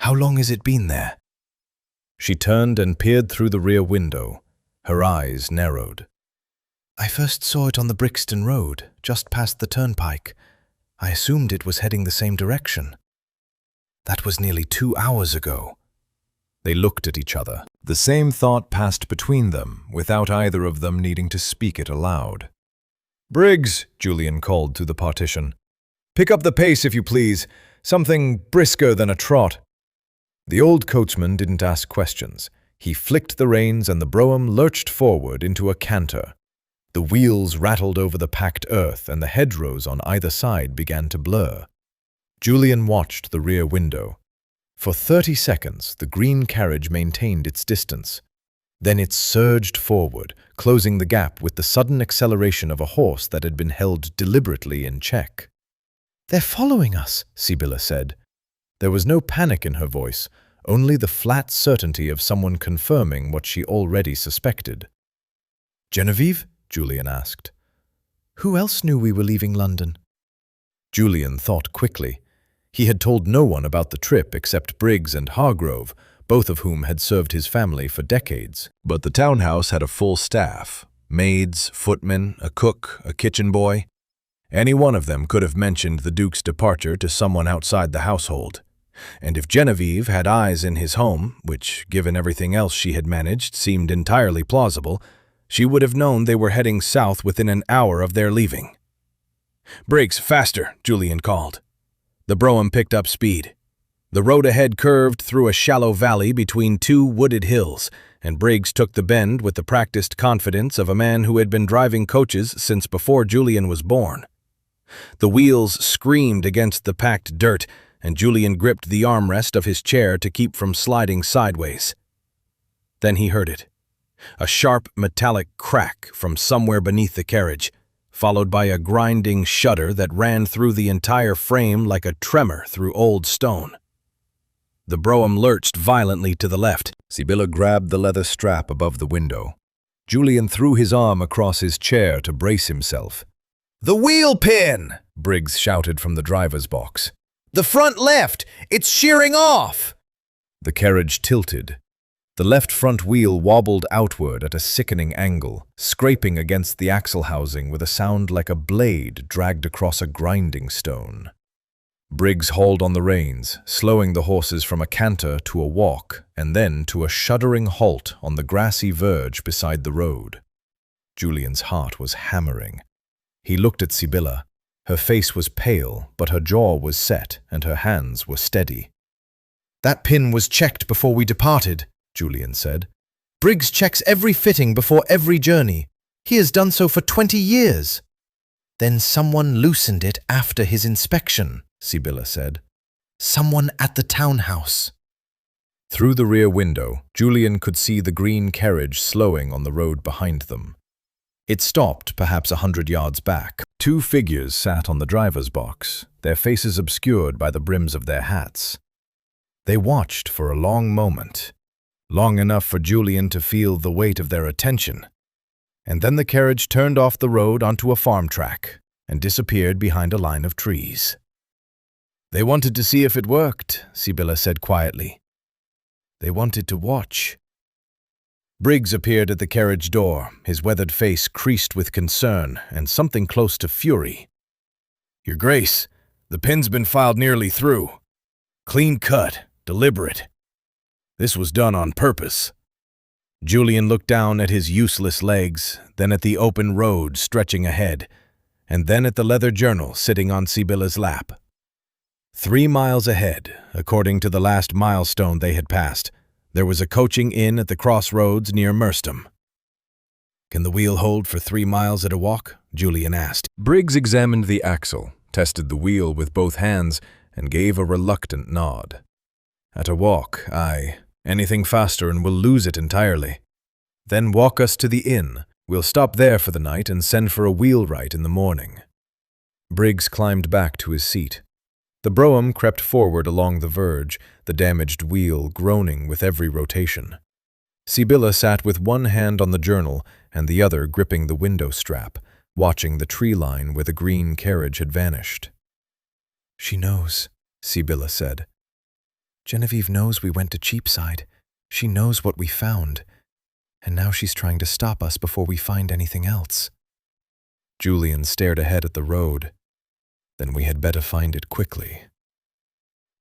How long has it been there?" She turned and peered through the rear window. Her eyes narrowed. "I first saw it on the Brixton Road, just past the turnpike. I assumed it was heading the same direction." "That was nearly 2 hours ago." They looked at each other. The same thought passed between them, without either of them needing to speak it aloud. "Briggs," Julian called through the partition. "Pick up the pace, if you please. Something brisker than a trot." The old coachman didn't ask questions. He flicked the reins and the brougham lurched forward into a canter. The wheels rattled over the packed earth and the hedgerows on either side began to blur. Julian watched the rear window. For 30 seconds, the green carriage maintained its distance. Then it surged forward, closing the gap with the sudden acceleration of a horse that had been held deliberately in check. "They're following us," Sibylla said. There was no panic in her voice, only the flat certainty of someone confirming what she already suspected. "Genevieve?" Julian asked. "Who else knew we were leaving London?" Julian thought quickly. He had told no one about the trip except Briggs and Hargrove, both of whom had served his family for decades. But the townhouse had a full staff, maids, footmen, a cook, a kitchen boy. Any one of them could have mentioned the Duke's departure to someone outside the household. And if Genevieve had eyes in his home, which, given everything else she had managed, seemed entirely plausible, she would have known they were heading south within an hour of their leaving. "Briggs, faster," Julian called. The brougham picked up speed. The road ahead curved through a shallow valley between 2 wooded hills, and Briggs took the bend with the practiced confidence of a man who had been driving coaches since before Julian was born. The wheels screamed against the packed dirt, and Julian gripped the armrest of his chair to keep from sliding sideways. Then he heard it. A sharp metallic crack from somewhere beneath the carriage, followed by a grinding shudder that ran through the entire frame like a tremor through old stone. The brougham lurched violently to the left. Sibylla grabbed the leather strap above the window. Julian threw his arm across his chair to brace himself. "The wheel pin!" Briggs shouted from the driver's box. "The front left! It's shearing off!" The carriage tilted. The left front wheel wobbled outward at a sickening angle, scraping against the axle housing with a sound like a blade dragged across a grinding stone. Briggs hauled on the reins, slowing the horses from a canter to a walk and then to a shuddering halt on the grassy verge beside the road. Julian's heart was hammering. He looked at Sibylla. Her face was pale, but her jaw was set and her hands were steady. "That pin was checked before we departed," Julian said. "Briggs checks every fitting before every journey. He has done so for 20 years. Then someone loosened it after his inspection," Sibylla said. "Someone at the townhouse." Through the rear window, Julian could see the green carriage slowing on the road behind them. It stopped perhaps 100 yards back. 2 figures sat on the driver's box, their faces obscured by the brims of their hats. They watched for a long moment, long enough for Julian to feel the weight of their attention. And then the carriage turned off the road onto a farm track and disappeared behind a line of trees. "They wanted to see if it worked," Sibylla said quietly. "They wanted to watch." Briggs appeared at the carriage door, his weathered face creased with concern and something close to fury. "Your Grace, the pin's been filed nearly through. Clean cut, deliberate. This was done on purpose." Julian looked down at his useless legs, then at the open road stretching ahead, and then at the leather journal sitting on Sibylla's lap. 3 miles ahead, according to the last milestone they had passed, there was a coaching inn at the crossroads near Merstham. "Can the wheel hold for 3 miles at a walk?" Julian asked. Briggs examined the axle, tested the wheel with both hands, and gave a reluctant nod. "At a walk, aye. Anything faster and we'll lose it entirely. Then walk us to the inn. We'll stop there for the night and send for a wheelwright in the morning." Briggs climbed back to his seat. The brougham crept forward along the verge, the damaged wheel groaning with every rotation. Sibylla sat with one hand on the journal and the other gripping the window strap, watching the tree line where the green carriage had vanished. "She knows," Sibylla said. "Genevieve knows we went to Cheapside. She knows what we found. And now she's trying to stop us before we find anything else." Julian stared ahead at the road. "Then we had better find it quickly."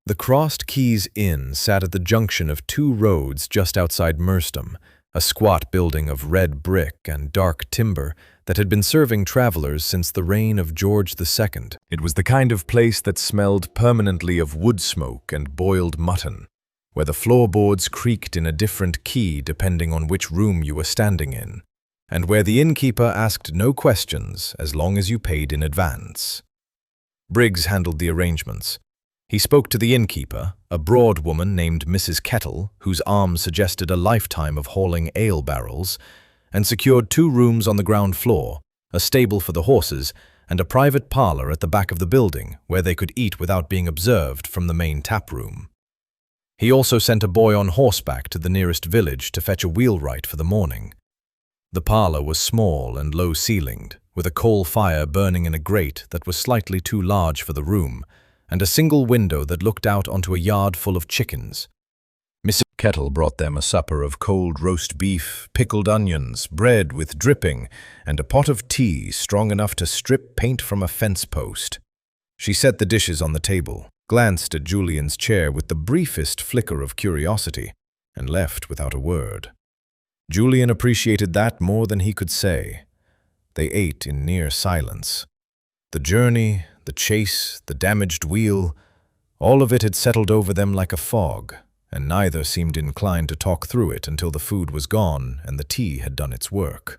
The Crossed Keys Inn sat at the junction of 2 roads just outside Merstham, a squat building of red brick and dark timber that had been serving travelers since the reign of George II. It was the kind of place that smelled permanently of wood smoke and boiled mutton, where the floorboards creaked in a different key depending on which room you were standing in, and where the innkeeper asked no questions as long as you paid in advance. Briggs handled the arrangements. He spoke to the innkeeper, a broad woman named Mrs. Kettle, whose arm suggested a lifetime of hauling ale barrels, and secured 2 rooms on the ground floor, a stable for the horses, and a private parlor at the back of the building where they could eat without being observed from the main tap room. He also sent a boy on horseback to the nearest village to fetch a wheelwright for the morning. The parlor was small and low-ceilinged, with a coal fire burning in a grate that was slightly too large for the room, and a single window that looked out onto a yard full of chickens. Mrs. Kettle brought them a supper of cold roast beef, pickled onions, bread with dripping, and a pot of tea strong enough to strip paint from a fence post. She set the dishes on the table, glanced at Julian's chair with the briefest flicker of curiosity, and left without a word. Julian appreciated that more than he could say. They ate in near silence. The journey, the chase, the damaged wheel, all of it had settled over them like a fog, and neither seemed inclined to talk through it until the food was gone and the tea had done its work.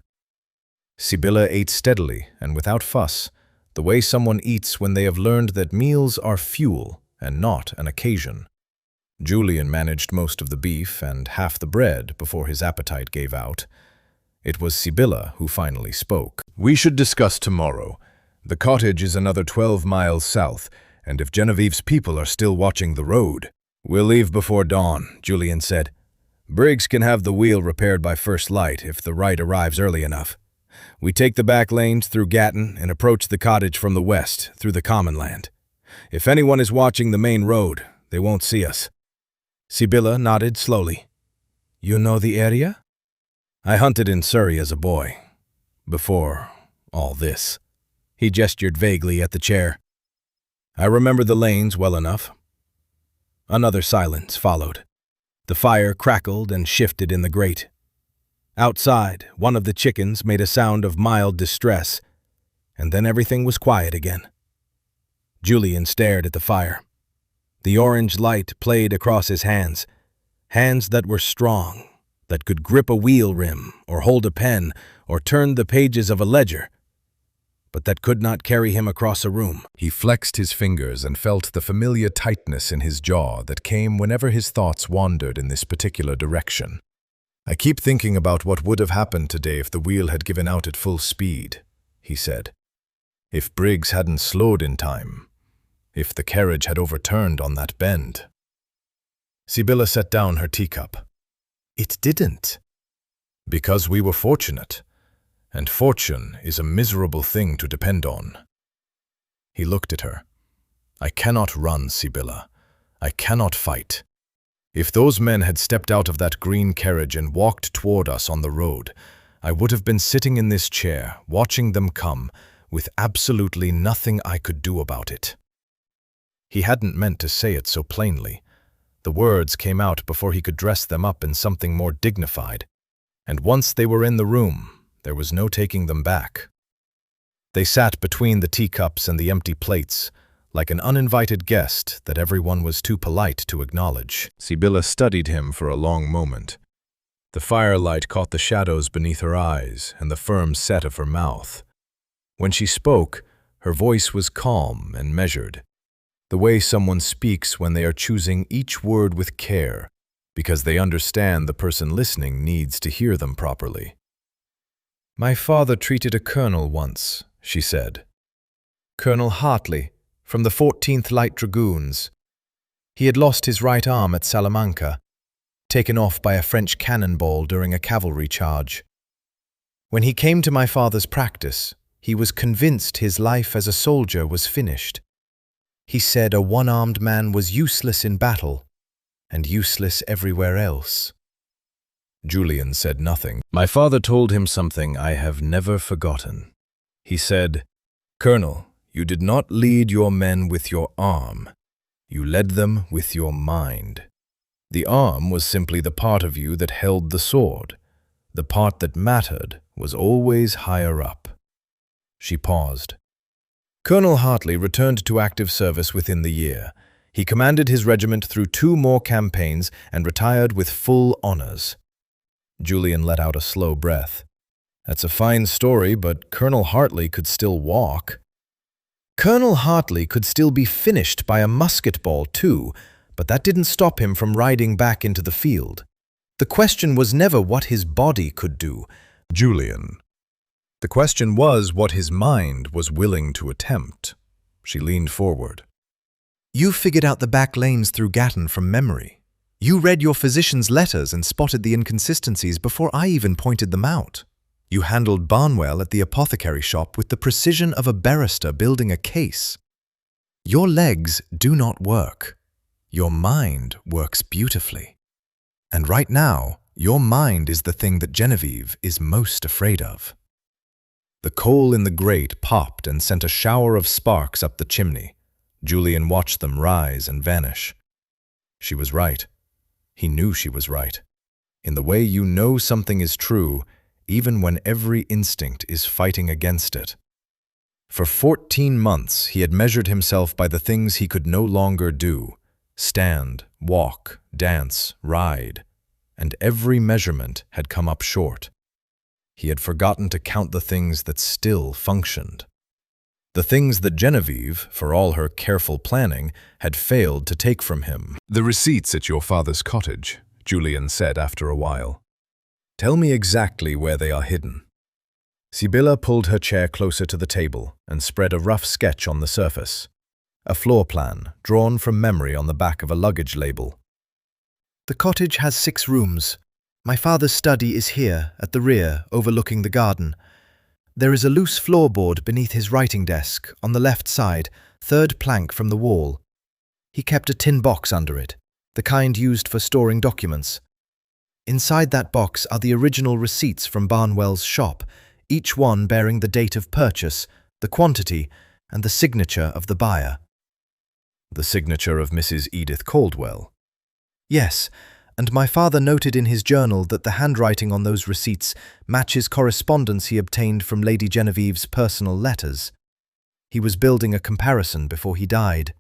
Sibylla ate steadily and without fuss, the way someone eats when they have learned that meals are fuel and not an occasion. Julian managed most of the beef and half the bread before his appetite gave out. It was Sibylla who finally spoke. "We should discuss tomorrow. The cottage is another 12 miles south, and if Genevieve's people are still watching the road—" "We'll leave before dawn," Julian said. "Briggs can have the wheel repaired by first light if the right arrives early enough. We take the back lanes through Gatton and approach the cottage from the west, through the common land. If anyone is watching the main road, they won't see us." Sibylla nodded slowly. "You know the area?" "I hunted in Surrey as a boy. Before all this." He gestured vaguely at the chair. "I remember the lanes well enough." Another silence followed. The fire crackled and shifted in the grate. Outside, one of the chickens made a sound of mild distress, and then everything was quiet again. Julian stared at the fire. The orange light played across his hands that were strong, that could grip a wheel rim or hold a pen or turn the pages of a ledger, but that could not carry him across a room. He flexed his fingers and felt the familiar tightness in his jaw that came whenever his thoughts wandered in this particular direction. "I keep thinking about what would have happened today if the wheel had given out at full speed," he said. "If Briggs hadn't slowed in time. If the carriage had overturned on that bend." Sibylla set down her teacup. "It didn't. Because we were fortunate. And fortune is a miserable thing to depend on." He looked at her. "I cannot run, Sibylla. I cannot fight. If those men had stepped out of that green carriage and walked toward us on the road, I would have been sitting in this chair, watching them come, with absolutely nothing I could do about it." He hadn't meant to say it so plainly. The words came out before he could dress them up in something more dignified, and once they were in the room, there was no taking them back. They sat between the teacups and the empty plates, like an uninvited guest that everyone was too polite to acknowledge. Sibylla studied him for a long moment. The firelight caught the shadows beneath her eyes and the firm set of her mouth. When she spoke, her voice was calm and measured, the way someone speaks when they are choosing each word with care, because they understand the person listening needs to hear them properly. "My father treated a colonel once," she said. "Colonel Hartley, from the 14th Light Dragoons. He had lost his right arm at Salamanca, taken off by a French cannonball during a cavalry charge. When he came to my father's practice, he was convinced his life as a soldier was finished. He said a one-armed man was useless in battle, and useless everywhere else." Julian said nothing. "My father told him something I have never forgotten. He said, 'Colonel, you did not lead your men with your arm. You led them with your mind. The arm was simply the part of you that held the sword. The part that mattered was always higher up.'" She paused. "Colonel Hartley returned to active service within the year. He commanded his regiment through 2 more campaigns and retired with full honors." Julian let out a slow breath. "That's a fine story, but Colonel Hartley could still walk." "Colonel Hartley could still be finished by a musket ball too, but that didn't stop him from riding back into the field. The question was never what his body could do, Julian. The question was what his mind was willing to attempt." She leaned forward. "You figured out the back lanes through Gatton from memory. You read your physician's letters and spotted the inconsistencies before I even pointed them out. You handled Barnwell at the apothecary shop with the precision of a barrister building a case. Your legs do not work. Your mind works beautifully. And right now, your mind is the thing that Genevieve is most afraid of." The coal in the grate popped and sent a shower of sparks up the chimney. Julian watched them rise and vanish. She was right. He knew she was right. In the way you know something is true, even when every instinct is fighting against it. For 14 months, he had measured himself by the things he could no longer do: stand, walk, dance, ride. And every measurement had come up short. He had forgotten to count the things that still functioned. The things that Genevieve, for all her careful planning, had failed to take from him. "The receipts at your father's cottage," Julian said after a while. "Tell me exactly where they are hidden." Sibylla pulled her chair closer to the table and spread a rough sketch on the surface. A floor plan, drawn from memory on the back of a luggage label. The cottage has 6 rooms. My father's study is here, at the rear, overlooking the garden. There is a loose floorboard beneath his writing desk, on the left side, 3rd plank from the wall. He kept a tin box under it, the kind used for storing documents. Inside that box are the original receipts from Barnwell's shop, each one bearing the date of purchase, the quantity, and the signature of the buyer. The signature of Mrs. Edith Caldwell. Yes, and my father noted in his journal that the handwriting on those receipts matches correspondence he obtained from Lady Genevieve's personal letters. He was building a comparison before he died.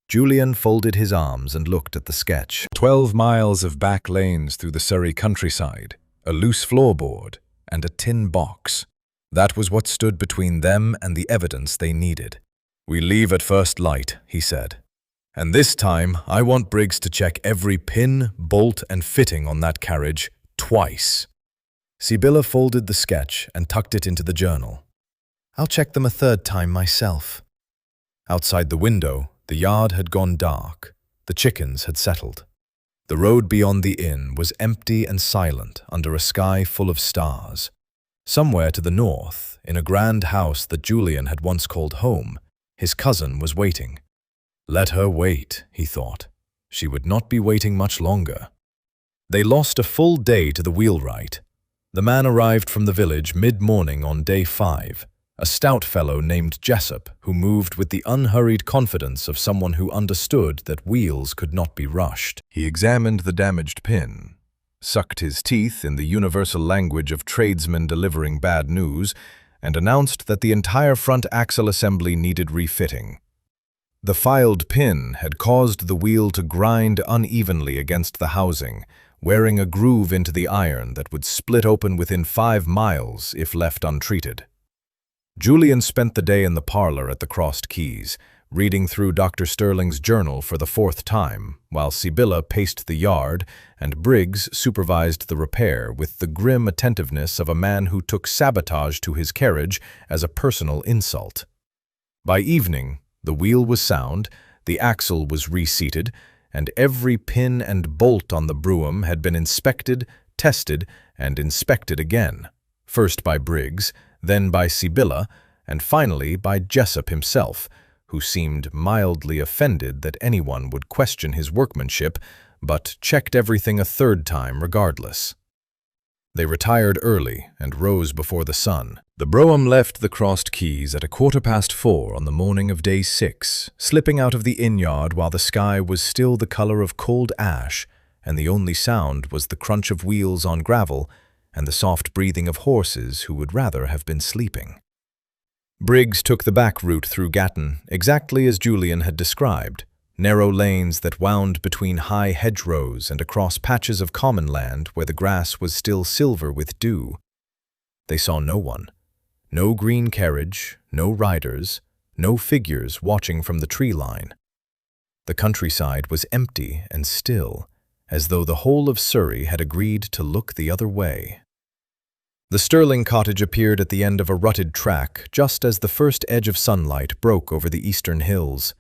Julian folded his arms and looked at the sketch. 12 miles of back lanes through the Surrey countryside, a loose floorboard, and a tin box. That was what stood between them and the evidence they needed. "We leave at first light," he said. "And this time, I want Briggs to check every pin, bolt, and fitting on that carriage twice." Sibylla folded the sketch and tucked it into the journal. "I'll check them a 3rd time myself." Outside the window, the yard had gone dark. The chickens had settled. The road beyond the inn was empty and silent under a sky full of stars. Somewhere to the north, in a grand house that Julian had once called home, his cousin was waiting. Let her wait, he thought. She would not be waiting much longer. They lost a full day to the wheelwright. The man arrived from the village mid-morning on day 5, a stout fellow named Jessup, who moved with the unhurried confidence of someone who understood that wheels could not be rushed. He examined the damaged pin, sucked his teeth in the universal language of tradesmen delivering bad news, and announced that the entire front axle assembly needed refitting. The filed pin had caused the wheel to grind unevenly against the housing, wearing a groove into the iron that would split open within 5 miles if left untreated. Julian spent the day in the parlor at the Crossed Keys, reading through Dr. Sterling's journal for the 4th time, while Sibylla paced the yard and Briggs supervised the repair with the grim attentiveness of a man who took sabotage to his carriage as a personal insult. By evening, the wheel was sound, the axle was reseated, and every pin and bolt on the brougham had been inspected, tested, and inspected again, first by Briggs, then by Sibylla, and finally by Jessup himself, who seemed mildly offended that anyone would question his workmanship, but checked everything a 3rd time regardless. They retired early and rose before the sun. The brougham left the Crossed Keys at 4:15 on the morning of day 6, slipping out of the inn-yard while the sky was still the color of cold ash, and the only sound was the crunch of wheels on gravel and the soft breathing of horses who would rather have been sleeping. Briggs took the back route through Gatton, exactly as Julian had described, narrow lanes that wound between high hedgerows and across patches of common land where the grass was still silver with dew. They saw no one. No green carriage, no riders, no figures watching from the tree line. The countryside was empty and still, as though the whole of Surrey had agreed to look the other way. The Sterling cottage appeared at the end of a rutted track just as the first edge of sunlight broke over the eastern hills.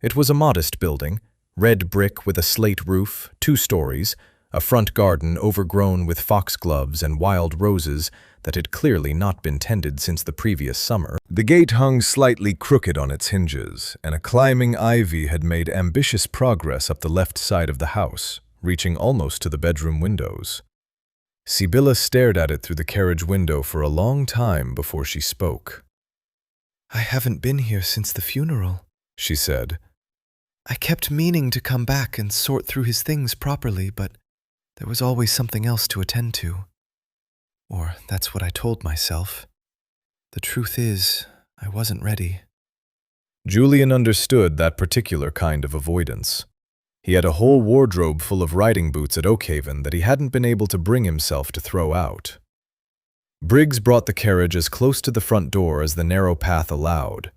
It was a modest building, red brick with a slate roof, 2 stories, a front garden overgrown with foxgloves and wild roses that had clearly not been tended since the previous summer. The gate hung slightly crooked on its hinges, and a climbing ivy had made ambitious progress up the left side of the house, reaching almost to the bedroom windows. Sibylla stared at it through the carriage window for a long time before she spoke. "I haven't been here since the funeral," she said. "I kept meaning to come back and sort through his things properly, but there was always something else to attend to. Or that's what I told myself. The truth is, I wasn't ready." Julian understood that particular kind of avoidance. He had a whole wardrobe full of riding boots at Oakhaven that he hadn't been able to bring himself to throw out. Briggs brought the carriage as close to the front door as the narrow path allowed.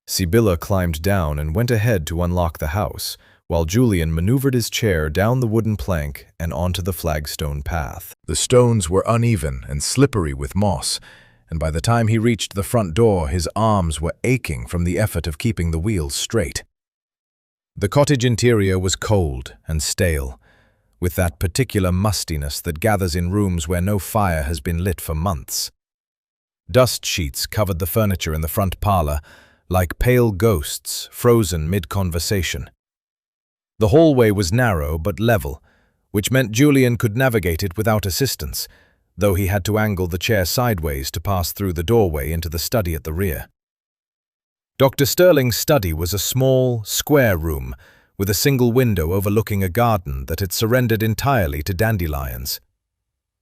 Sibylla climbed down and went ahead to unlock the house, while Julian maneuvered his chair down the wooden plank and onto the flagstone path. The stones were uneven and slippery with moss, and by the time he reached the front door, his arms were aching from the effort of keeping the wheels straight. The cottage interior was cold and stale, with that particular mustiness that gathers in rooms where no fire has been lit for months. Dust sheets covered the furniture in the front parlor, like pale ghosts frozen mid-conversation. The hallway was narrow but level, which meant Julian could navigate it without assistance, though he had to angle the chair sideways to pass through the doorway into the study at the rear. Dr. Sterling's study was a small, square room with a single window overlooking a garden that had surrendered entirely to dandelions.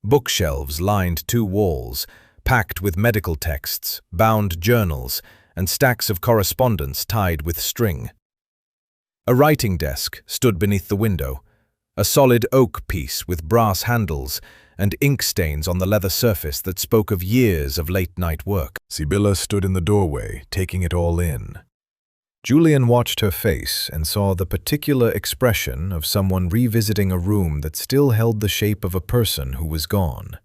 Bookshelves lined two walls, packed with medical texts, bound journals, and stacks of correspondence tied with string. A writing desk stood beneath the window, a solid oak piece with brass handles and ink stains on the leather surface that spoke of years of late-night work. Sibylla stood in the doorway, taking it all in. Julian watched her face and saw the particular expression of someone revisiting a room that still held the shape of a person who was gone.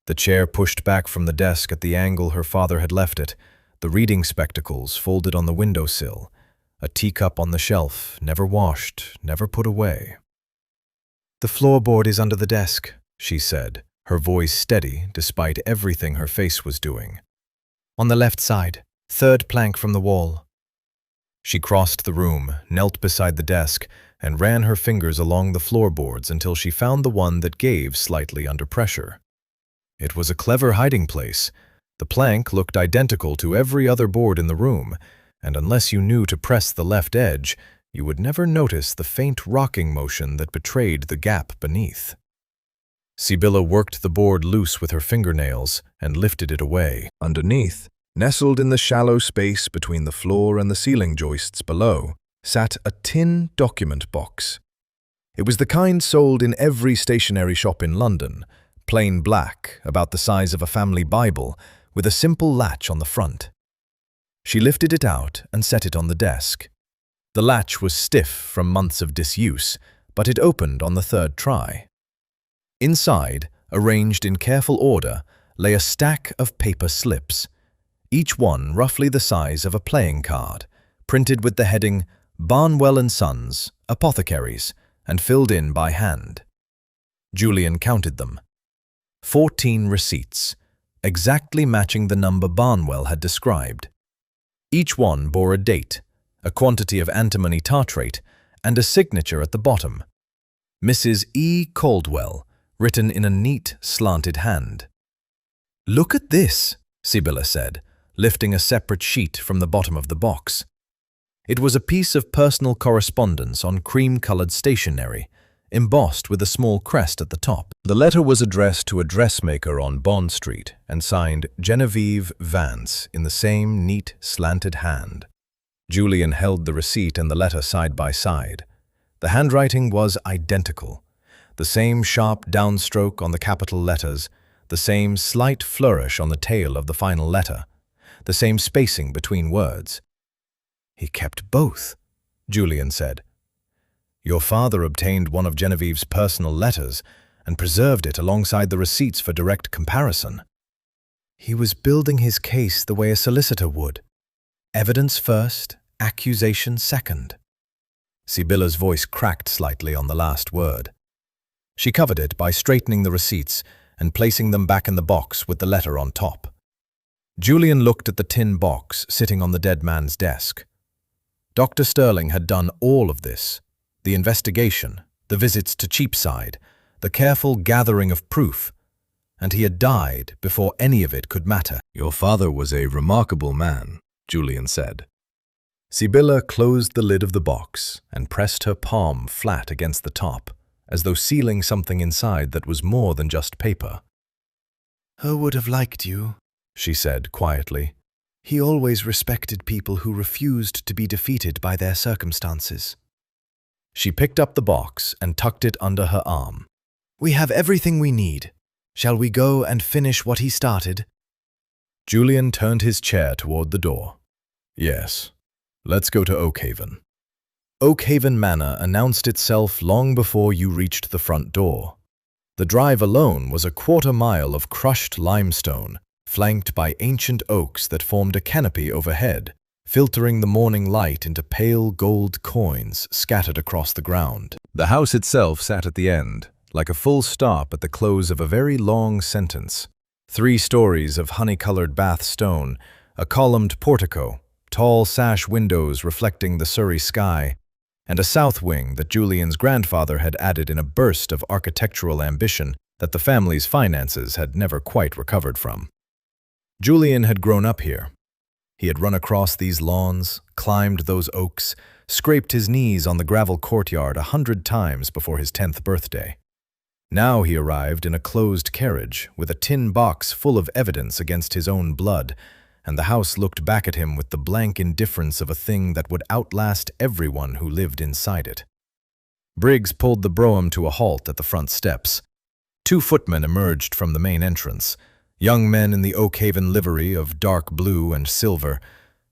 The chair pushed back from the desk at the angle her father had left it, the reading spectacles folded on the windowsill, a teacup on the shelf, never washed, never put away. "The floorboard is under the desk," she said, her voice steady despite everything her face was doing. "On the left side, third plank from the wall." She crossed the room, knelt beside the desk, and ran her fingers along the floorboards until she found the one that gave slightly under pressure. It was a clever hiding place. The plank looked identical to every other board in the room, and unless you knew to press the left edge, you would never notice the faint rocking motion that betrayed the gap beneath. Sibylla worked the board loose with her fingernails and lifted it away. Underneath, nestled in the shallow space between the floor and the ceiling joists below, sat a tin document box. It was the kind sold in every stationery shop in London, plain black, about the size of a family Bible, with a simple latch on the front. She lifted it out and set it on the desk. The latch was stiff from months of disuse, but it opened on the third try. Inside, arranged in careful order, lay a stack of paper slips, each one roughly the size of a playing card, printed with the heading Barnwell & Sons, Apothecaries, and filled in by hand. Julian counted them. 14 receipts, exactly matching the number Barnwell had described. Each one bore a date, a quantity of antimony tartrate, and a signature at the bottom. Mrs. E. Caldwell, written in a neat, slanted hand. "Look at this," Sibylla said, lifting a separate sheet from the bottom of the box. It was a piece of personal correspondence on cream-colored stationery, embossed with a small crest at the top. The letter was addressed to a dressmaker on Bond Street and signed Genevieve Vance in the same neat, slanted hand. Julian held the receipt and the letter side by side. The handwriting was identical. The same sharp downstroke on the capital letters, the same slight flourish on the tail of the final letter, the same spacing between words. "He kept both," Julian said. "Your father obtained one of Genevieve's personal letters and preserved it alongside the receipts for direct comparison." "He was building his case the way a solicitor would. Evidence first, accusation second." Sibylla's voice cracked slightly on the last word. She covered it by straightening the receipts and placing them back in the box with the letter on top. Julian looked at the tin box sitting on the dead man's desk. Dr. Sterling had done all of this. The investigation, the visits to Cheapside, the careful gathering of proof, and he had died before any of it could matter. "Your father was a remarkable man," Julian said. Sibylla closed the lid of the box and pressed her palm flat against the top, as though sealing something inside that was more than just paper. "I would have liked you," she said quietly. "He always respected people who refused to be defeated by their circumstances." She picked up the box and tucked it under her arm. "We have everything we need," Shall we go and finish what he started? Julian turned his chair toward the door. Yes, let's go to Oakhaven. Oakhaven Manor announced itself long before you reached the front door. The drive alone was a quarter-mile of crushed limestone, flanked by ancient oaks that formed a canopy overhead, filtering the morning light into pale gold coins scattered across the ground. The house itself sat at the end, like a full stop at the close of a very long sentence. 3 stories of honey-colored bath stone, a columned portico, tall sash windows reflecting the Surrey sky, and a south wing that Julian's grandfather had added in a burst of architectural ambition that the family's finances had never quite recovered from. Julian had grown up here. He had run across these lawns, climbed those oaks, scraped his knees on the gravel courtyard 100 times before his 10th birthday. Now he arrived in a closed carriage with a tin box full of evidence against his own blood, and the house looked back at him with the blank indifference of a thing that would outlast everyone who lived inside it. Briggs pulled the brougham to a halt at the front steps. 2 footmen emerged from the main entrance, young men in the Oakhaven livery of dark blue and silver,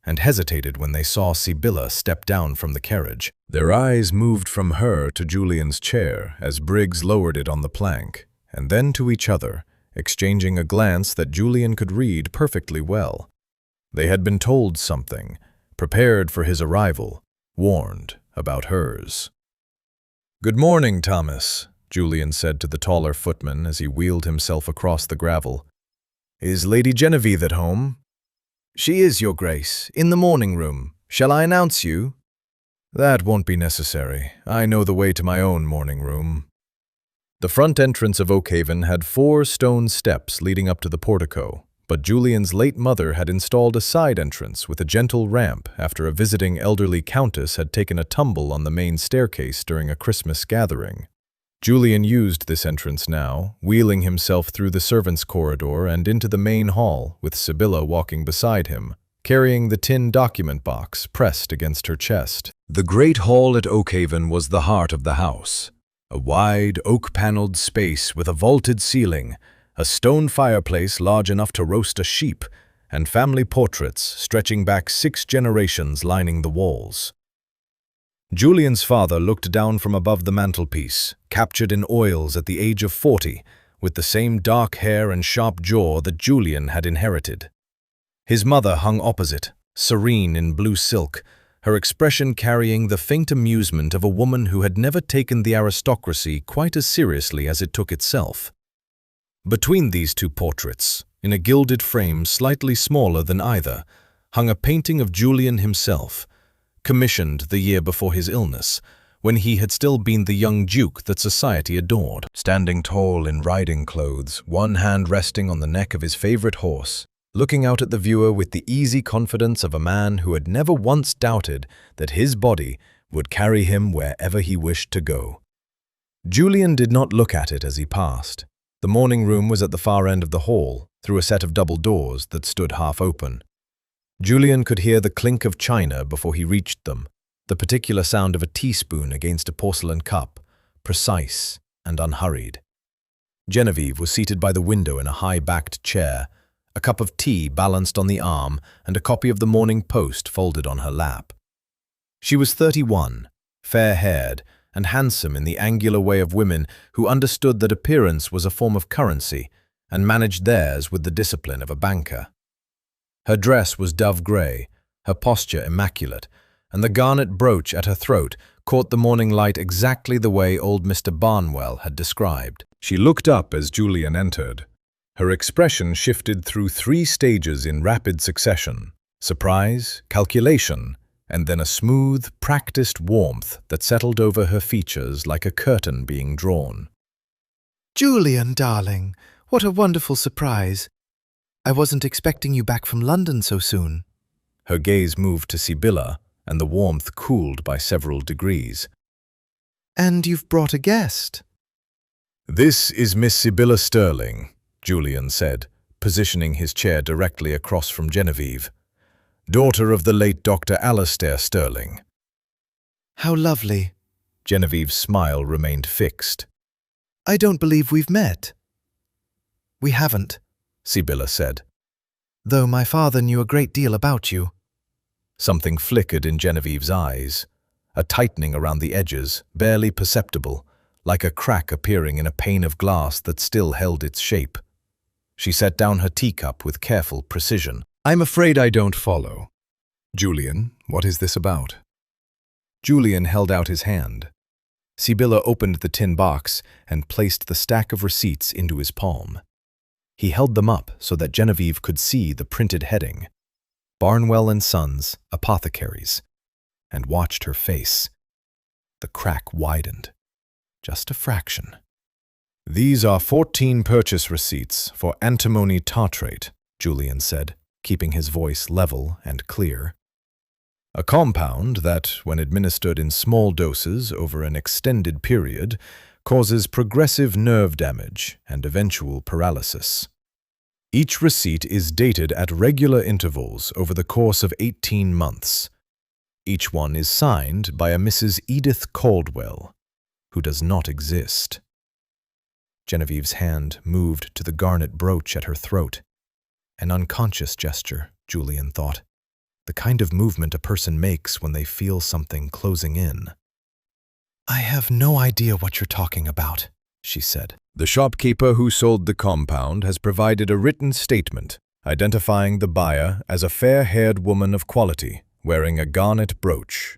and hesitated when they saw Sibylla step down from the carriage. Their eyes moved from her to Julian's chair as Briggs lowered it on the plank, and then to each other, exchanging a glance that Julian could read perfectly well. They had been told something, prepared for his arrival, warned about hers. "Good morning, Thomas," Julian said to the taller footman as he wheeled himself across the gravel. "Is Lady Genevieve at home?" "She is, Your Grace, in the morning room. Shall I announce you?" "That won't be necessary. I know the way to my own morning room." The front entrance of Oakhaven had 4 stone steps leading up to the portico, but Julian's late mother had installed a side entrance with a gentle ramp after a visiting elderly countess had taken a tumble on the main staircase during a Christmas gathering. Julian used this entrance now, wheeling himself through the servants' corridor and into the main hall, with Sibylla walking beside him, carrying the tin document box pressed against her chest. The great hall at Oakhaven was the heart of the house. A wide, oak-paneled space with a vaulted ceiling, a stone fireplace large enough to roast a sheep, and family portraits stretching back 6 generations lining the walls. Julian's father looked down from above the mantelpiece, captured in oils at the age of 40, with the same dark hair and sharp jaw that Julian had inherited. His mother hung opposite, serene in blue silk, her expression carrying the faint amusement of a woman who had never taken the aristocracy quite as seriously as it took itself. Between these 2 portraits, in a gilded frame slightly smaller than either, hung a painting of Julian himself, commissioned the year before his illness, when he had still been the young duke that society adored. Standing tall in riding clothes, one hand resting on the neck of his favorite horse, looking out at the viewer with the easy confidence of a man who had never once doubted that his body would carry him wherever he wished to go. Julian did not look at it as he passed. The morning room was at the far end of the hall, through a set of double doors that stood half open. Julian could hear the clink of china before he reached them, the particular sound of a teaspoon against a porcelain cup, precise and unhurried. Genevieve was seated by the window in a high-backed chair, a cup of tea balanced on the arm and a copy of the Morning Post folded on her lap. She was 31, fair-haired, and handsome in the angular way of women who understood that appearance was a form of currency and managed theirs with the discipline of a banker. Her dress was dove grey, her posture immaculate, and the garnet brooch at her throat caught the morning light exactly the way old Mr. Barnwell had described. She looked up as Julian entered. Her expression shifted through 3 stages in rapid succession: surprise, calculation, and then a smooth, practiced warmth that settled over her features like a curtain being drawn. "Julian, darling, what a wonderful surprise. I wasn't expecting you back from London so soon." Her gaze moved to Sibylla, and the warmth cooled by several degrees. "And you've brought a guest." "This is Miss Sibylla Sterling," Julian said, positioning his chair directly across from Genevieve. "Daughter of the late Dr. Alastair Sterling." "How lovely." Genevieve's smile remained fixed. "I don't believe we've met." We haven't, Sibylla said. though my father knew a great deal about you. Something flickered in Genevieve's eyes, a tightening around the edges, barely perceptible, like a crack appearing in a pane of glass that still held its shape. She set down her teacup with careful precision. I'm afraid I don't follow. Julian, what is this about? Julian held out his hand. Sibylla opened the tin box and placed the stack of receipts into his palm. He held them up so that Genevieve could see the printed heading, Barnwell and Sons, Apothecaries, and watched her face. The crack widened, just a fraction. These are 14 purchase receipts for antimony tartrate, Julian said, keeping his voice level and clear. A compound that, when administered in small doses over an extended period, causes progressive nerve damage and eventual paralysis. Each receipt is dated at regular intervals over the course of 18 months. Each one is signed by a Mrs. Edith Caldwell, who does not exist. Genevieve's hand moved to the garnet brooch at her throat. An unconscious gesture, Julian thought. The kind of movement a person makes when they feel something closing in. I have no idea what you're talking about, she said. The shopkeeper who sold the compound has provided a written statement identifying the buyer as a fair-haired woman of quality wearing a garnet brooch.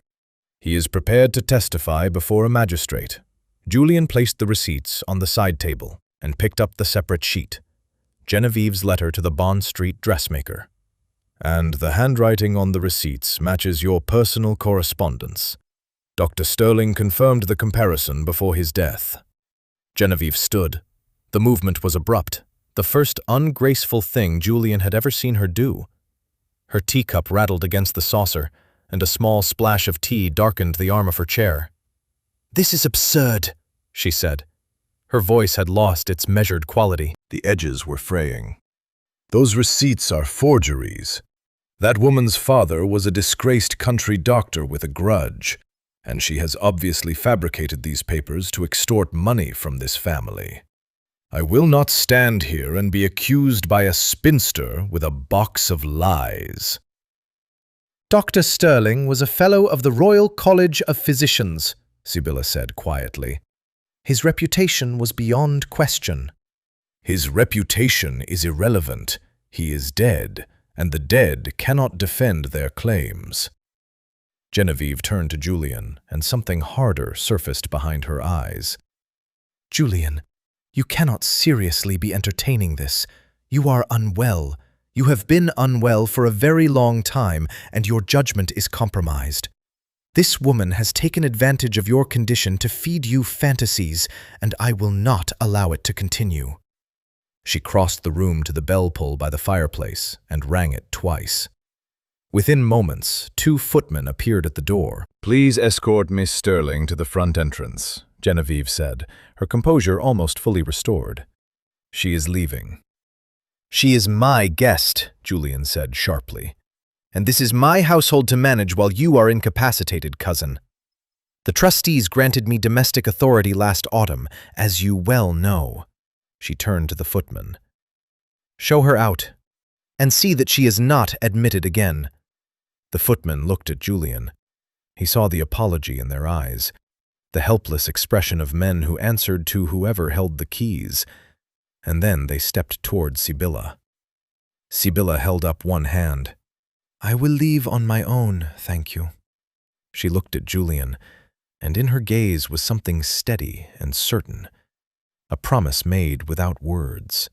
He is prepared to testify before a magistrate. Julian placed the receipts on the side table and picked up the separate sheet, Genevieve's letter to the Bond Street dressmaker. And the handwriting on the receipts matches your personal correspondence. Dr. Sterling confirmed the comparison before his death. Genevieve stood. The movement was abrupt, the first ungraceful thing Julian had ever seen her do. Her teacup rattled against the saucer, and a small splash of tea darkened the arm of her chair. This is absurd, she said. Her voice had lost its measured quality. The edges were fraying. Those receipts are forgeries. That woman's father was a disgraced country doctor with a grudge, and she has obviously fabricated these papers to extort money from this family. I will not stand here and be accused by a spinster with a box of lies. Dr. Sterling was a fellow of the Royal College of Physicians, Sibylla said quietly. His reputation was beyond question. His reputation is irrelevant. He is dead, and the dead cannot defend their claims. Genevieve turned to Julian, and something harder surfaced behind her eyes. Julian, you cannot seriously be entertaining this. You are unwell. You have been unwell for a very long time, and your judgment is compromised. This woman has taken advantage of your condition to feed you fantasies, and I will not allow it to continue. She crossed the room to the bell pull by the fireplace and rang it twice. Within moments, 2 footmen appeared at the door. Please escort Miss Sterling to the front entrance, Genevieve said, her composure almost fully restored. She is leaving. She is my guest, Julian said sharply. And this is my household to manage while you are incapacitated, cousin. The trustees granted me domestic authority last autumn, as you well know. She turned to the footman. Show her out, and see that she is not admitted again. The footman looked at Julian. He saw the apology in their eyes, the helpless expression of men who answered to whoever held the keys, and then they stepped toward Sibylla. Sibylla held up one hand. I will leave on my own, thank you. She looked at Julian, and in her gaze was something steady and certain, a promise made without words.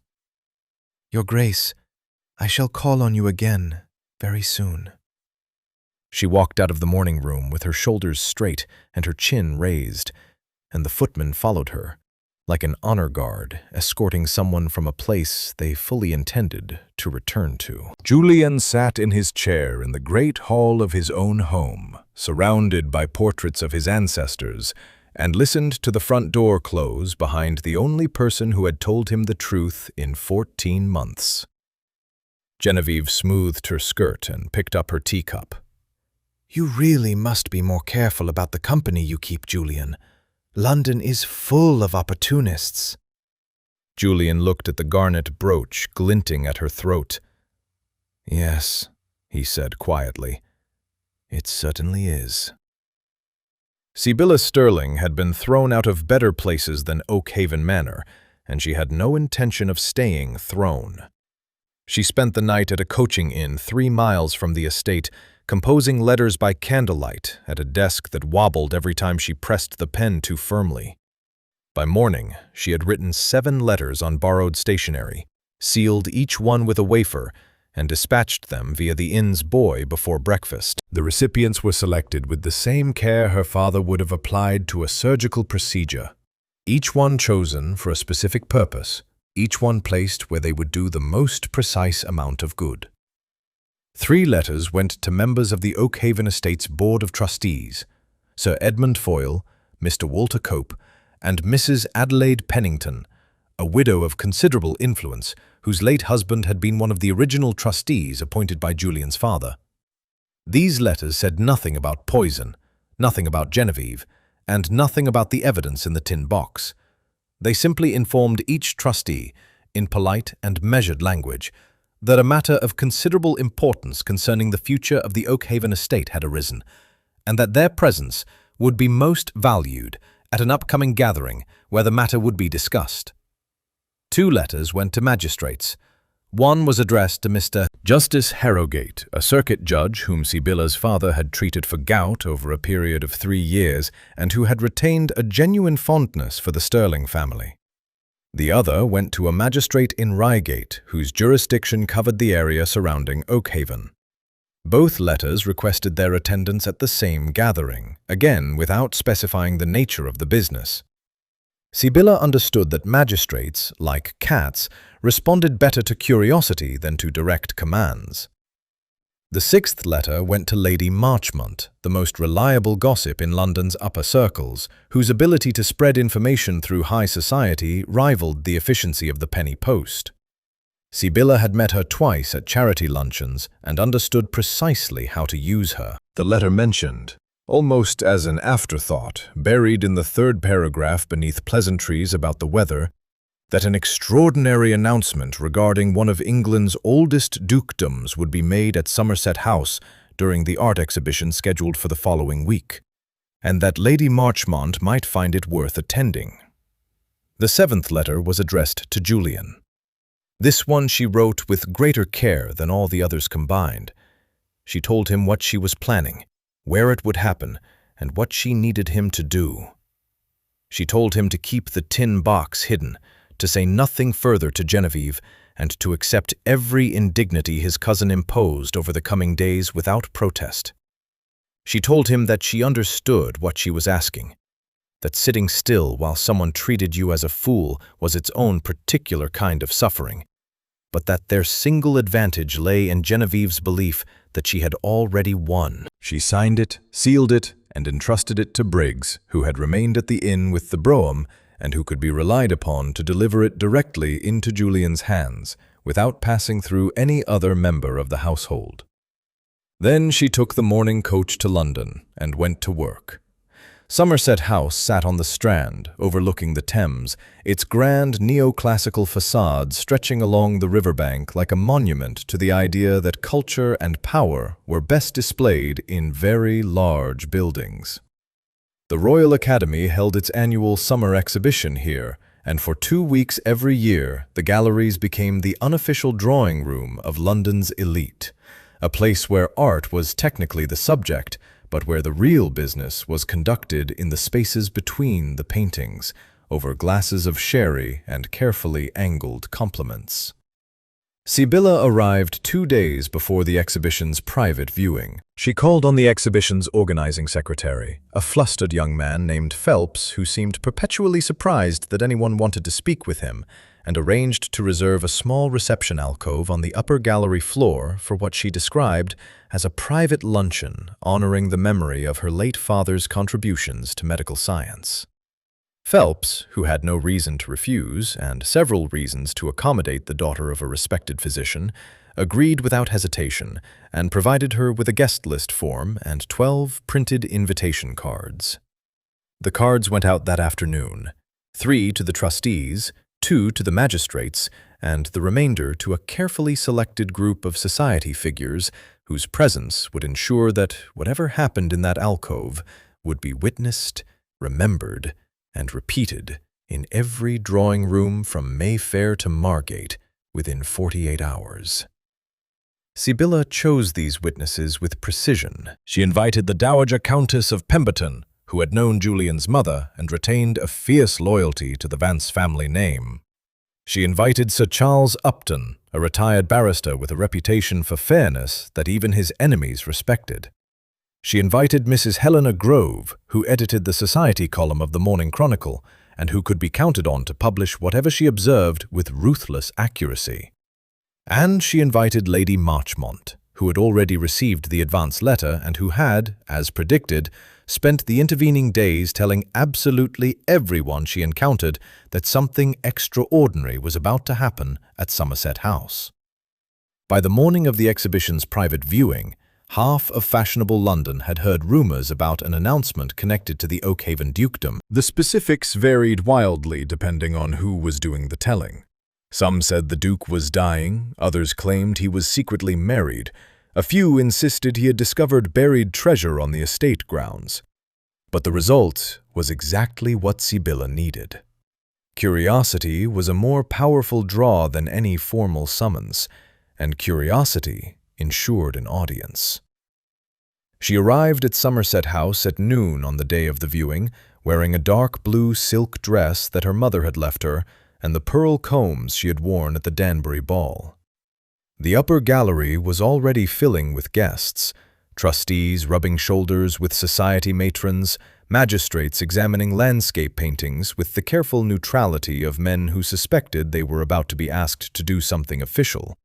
Your Grace, I shall call on you again very soon. She walked out of the morning room with her shoulders straight and her chin raised, and the footman followed her, like an honor guard escorting someone from a place they fully intended to return to. Julian sat in his chair in the great hall of his own home, surrounded by portraits of his ancestors, and listened to the front door close behind the only person who had told him the truth in 14 months. Genevieve smoothed her skirt and picked up her teacup. You really must be more careful about the company you keep, Julian. London is full of opportunists. Julian looked at the garnet brooch glinting at her throat. "Yes," he said quietly, "it certainly is." Sibylla Sterling had been thrown out of better places than Oakhaven Manor, and she had no intention of staying thrown. She spent the night at a coaching inn 3 miles from the estate, composing letters by candlelight at a desk that wobbled every time she pressed the pen too firmly. By morning, she had written 7 letters on borrowed stationery, sealed each one with a wafer, and dispatched them via the inn's boy before breakfast. The recipients were selected with the same care her father would have applied to a surgical procedure, each one chosen for a specific purpose, each one placed where they would do the most precise amount of good. 3 letters went to members of the Oakhaven Estate's Board of Trustees, Sir Edmund Foyle, Mr. Walter Cope, and Mrs. Adelaide Pennington, a widow of considerable influence, whose late husband had been one of the original trustees appointed by Julian's father. These letters said nothing about poison, nothing about Genevieve, and nothing about the evidence in the tin box. They simply informed each trustee, in polite and measured language, that a matter of considerable importance concerning the future of the Oakhaven estate had arisen, and that their presence would be most valued at an upcoming gathering where the matter would be discussed. 2 letters went to magistrates. One was addressed to Mr. Justice Harrogate, a circuit judge whom Sibylla's father had treated for gout over a period of 3 years and who had retained a genuine fondness for the Sterling family. The other went to a magistrate in Reigate, whose jurisdiction covered the area surrounding Oakhaven. Both letters requested their attendance at the same gathering, again without specifying the nature of the business. Sibylla understood that magistrates, like cats, responded better to curiosity than to direct commands. The 6th letter went to Lady Marchmont, the most reliable gossip in London's upper circles, whose ability to spread information through high society rivaled the efficiency of the penny post. Sibylla had met her twice at charity luncheons and understood precisely how to use her. The letter mentioned, almost as an afterthought, buried in the 3rd paragraph beneath pleasantries about the weather, that an extraordinary announcement regarding one of England's oldest dukedoms would be made at Somerset House during the art exhibition scheduled for the following week, and that Lady Marchmont might find it worth attending. The 7th letter was addressed to Julian. This one she wrote with greater care than all the others combined. She told him what she was planning, where it would happen, and what she needed him to do. She told him to keep the tin box hidden, to say nothing further to Genevieve, and to accept every indignity his cousin imposed over the coming days without protest. She told him that she understood what she was asking, that sitting still while someone treated you as a fool was its own particular kind of suffering, but that their single advantage lay in Genevieve's belief that she had already won. She signed it, sealed it, and entrusted it to Briggs, who had remained at the inn with the brougham and who could be relied upon to deliver it directly into Julian's hands, without passing through any other member of the household. Then she took the morning coach to London and went to work. Somerset House sat on the Strand, overlooking the Thames, its grand neoclassical facade stretching along the riverbank like a monument to the idea that culture and power were best displayed in very large buildings. The Royal Academy held its annual summer exhibition here, and for 2 weeks every year the galleries became the unofficial drawing room of London's elite, a place where art was technically the subject, but where the real business was conducted in the spaces between the paintings, over glasses of sherry and carefully angled compliments. Sibylla arrived 2 days before the exhibition's private viewing. She called on the exhibition's organizing secretary, a flustered young man named Phelps who seemed perpetually surprised that anyone wanted to speak with him, and arranged to reserve a small reception alcove on the upper gallery floor for what she described as a private luncheon honoring the memory of her late father's contributions to medical science. Phelps, who had no reason to refuse and several reasons to accommodate the daughter of a respected physician, agreed without hesitation and provided her with a guest list form and 12 printed invitation cards. The cards went out that afternoon, 3 to the trustees, 2 to the magistrates, and the remainder to a carefully selected group of society figures whose presence would ensure that whatever happened in that alcove would be witnessed, remembered, and repeated in every drawing room from Mayfair to Margate within 48 hours. Sibylla chose these witnesses with precision. She invited the Dowager Countess of Pemberton, who had known Julian's mother and retained a fierce loyalty to the Vance family name. She invited Sir Charles Upton, a retired barrister with a reputation for fairness that even his enemies respected. She invited Mrs. Helena Grove, who edited the society column of the Morning Chronicle, and who could be counted on to publish whatever she observed with ruthless accuracy. And she invited Lady Marchmont, who had already received the advance letter and who had, as predicted, spent the intervening days telling absolutely everyone she encountered that something extraordinary was about to happen at Somerset House. By the morning of the exhibition's private viewing, half of fashionable London had heard rumours about an announcement connected to the Oakhaven dukedom. The specifics varied wildly depending on who was doing the telling. Some said the Duke was dying, others claimed he was secretly married. A few insisted he had discovered buried treasure on the estate grounds. But the result was exactly what Sibylla needed. Curiosity was a more powerful draw than any formal summons, and curiosity ensured an audience. She arrived at Somerset House at noon on the day of the viewing, wearing a dark blue silk dress that her mother had left her and the pearl combs she had worn at the Danbury ball. The upper gallery was already filling with guests, trustees rubbing shoulders with society matrons, magistrates examining landscape paintings with the careful neutrality of men who suspected they were about to be asked to do something official,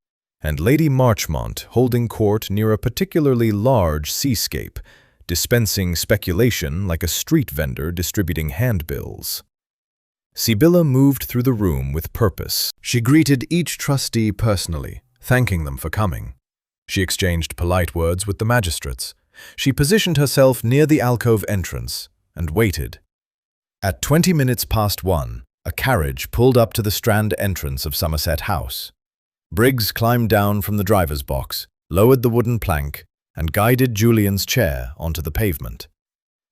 and Lady Marchmont holding court near a particularly large seascape, dispensing speculation like a street vendor distributing handbills. Sibylla moved through the room with purpose. She greeted each trustee personally, thanking them for coming. She exchanged polite words with the magistrates. She positioned herself near the alcove entrance and waited. At 20 minutes past 1, a carriage pulled up to the Strand entrance of Somerset House. Briggs climbed down from the driver's box, lowered the wooden plank, and guided Julian's chair onto the pavement.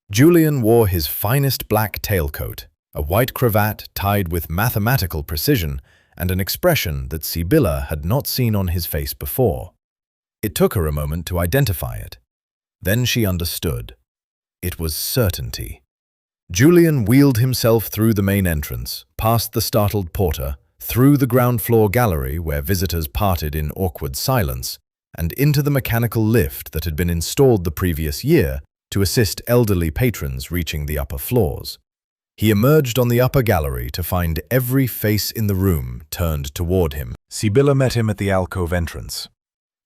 Julian wore his finest black tailcoat, a white cravat tied with mathematical precision, and an expression that Sibylla had not seen on his face before. It took her a moment to identify it. Then she understood. It was certainty. Julian wheeled himself through the main entrance, past the startled porter, through the ground-floor gallery where visitors parted in awkward silence, and into the mechanical lift that had been installed the previous year to assist elderly patrons reaching the upper floors. He emerged on the upper gallery to find every face in the room turned toward him. Sibylla met him at the alcove entrance.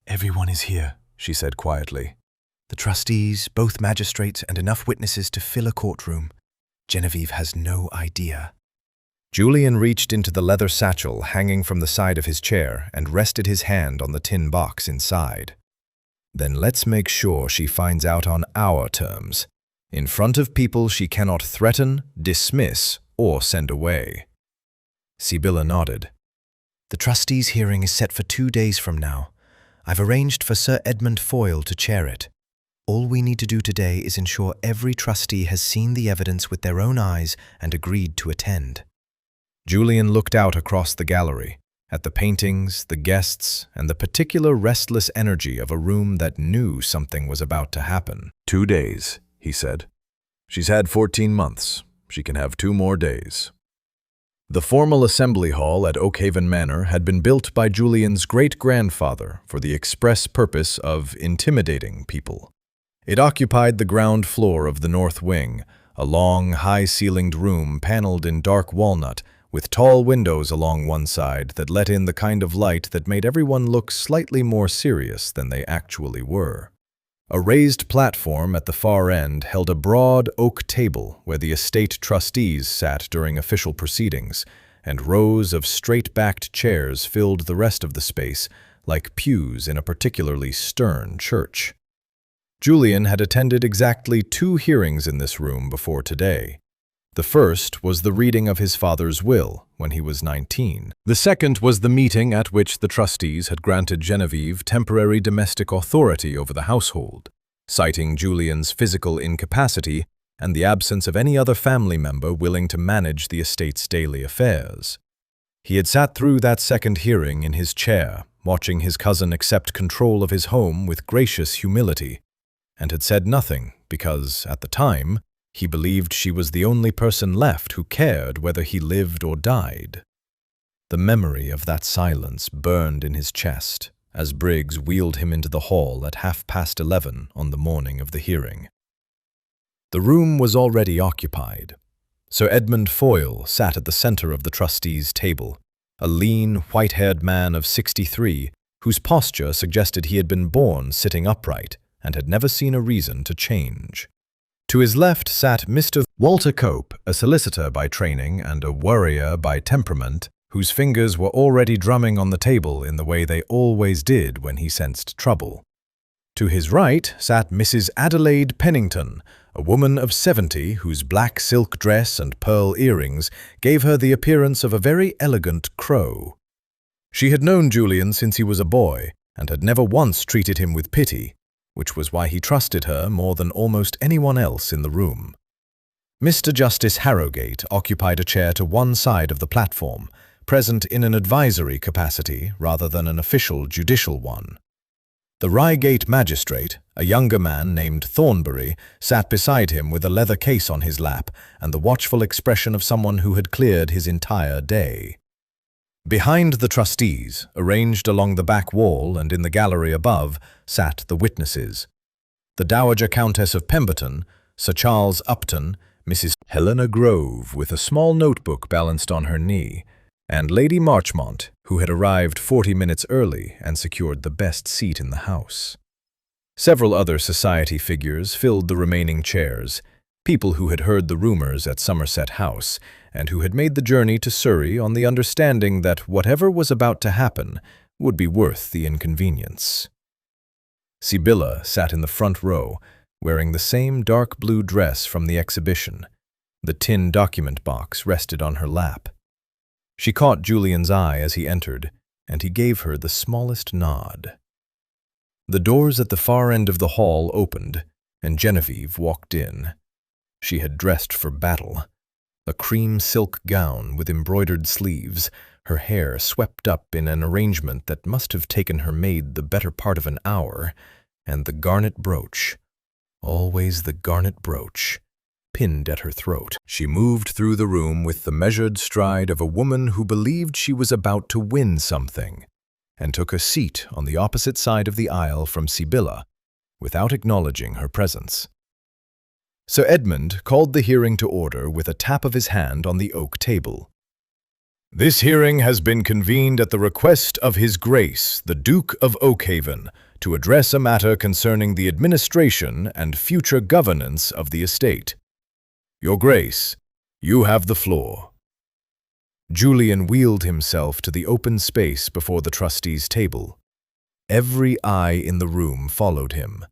"Everyone is here," she said quietly. "The trustees, both magistrates, and enough witnesses to fill a courtroom. Genevieve has no idea." Julian reached into the leather satchel hanging from the side of his chair and rested his hand on the tin box inside. "Then let's make sure she finds out on our terms. In front of people she cannot threaten, dismiss, or send away." Sibylla nodded. "The trustees' hearing is set for 2 days from now. I've arranged for Sir Edmund Foyle to chair it. All we need to do today is ensure every trustee has seen the evidence with their own eyes and agreed to attend." Julian looked out across the gallery, at the paintings, the guests, and the particular restless energy of a room that knew something was about to happen. 2 days, he said. She's had 14 months. She can have 2 more days. The formal assembly hall at Oakhaven Manor had been built by Julian's great-grandfather for the express purpose of intimidating people. It occupied the ground floor of the north wing, a long, high-ceilinged room paneled in dark walnut, with tall windows along one side that let in the kind of light that made everyone look slightly more serious than they actually were. A raised platform at the far end held a broad oak table where the estate trustees sat during official proceedings, and rows of straight-backed chairs filled the rest of the space, like pews in a particularly stern church. Julian had attended exactly 2 hearings in this room before today. The first was the reading of his father's will when he was 19. The second was the meeting at which the trustees had granted Genevieve temporary domestic authority over the household, citing Julian's physical incapacity and the absence of any other family member willing to manage the estate's daily affairs. He had sat through that second hearing in his chair, watching his cousin accept control of his home with gracious humility, and had said nothing because, at the time, he believed she was the only person left who cared whether he lived or died. The memory of that silence burned in his chest as Briggs wheeled him into the hall at 11:30 on the morning of the hearing. The room was already occupied. Sir Edmund Foyle sat at the center of the trustees' table, a lean, white-haired man of 63 whose posture suggested he had been born sitting upright and had never seen a reason to change. To his left sat Mr. Walter Cope, a solicitor by training and a worrier by temperament, whose fingers were already drumming on the table in the way they always did when he sensed trouble. To his right sat Mrs. Adelaide Pennington, a woman of 70 whose black silk dress and pearl earrings gave her the appearance of a very elegant crow. She had known Julian since he was a boy and had never once treated him with pity, which was why he trusted her more than almost anyone else in the room. Mr. Justice Harrogate occupied a chair to one side of the platform, present in an advisory capacity rather than an official judicial one. The Reigate magistrate, a younger man named Thornbury, sat beside him with a leather case on his lap and the watchful expression of someone who had cleared his entire day. Behind the trustees, arranged along the back wall and in the gallery above, sat the witnesses. The Dowager Countess of Pemberton, Sir Charles Upton, Mrs. Helena Grove with a small notebook balanced on her knee, and Lady Marchmont, who had arrived 40 minutes early and secured the best seat in the house. Several other society figures filled the remaining chairs, people who had heard the rumors at Somerset House and who had made the journey to Surrey on the understanding that whatever was about to happen would be worth the inconvenience. Sibylla sat in the front row, wearing the same dark blue dress from the exhibition. The tin document box rested on her lap. She caught Julian's eye as he entered, and he gave her the smallest nod. The doors at the far end of the hall opened, and Genevieve walked in. She had dressed for battle. A cream silk gown with embroidered sleeves, her hair swept up in an arrangement that must have taken her maid the better part of an hour, and the garnet brooch, always the garnet brooch, pinned at her throat. She moved through the room with the measured stride of a woman who believed she was about to win something, and took a seat on the opposite side of the aisle from Sibylla, without acknowledging her presence. Sir Edmund called the hearing to order with a tap of his hand on the oak table. This hearing has been convened at the request of His Grace, the Duke of Oakhaven, to address a matter concerning the administration and future governance of the estate. Your Grace, you have the floor. Julian wheeled himself to the open space before the trustees' table. Every eye in the room followed him.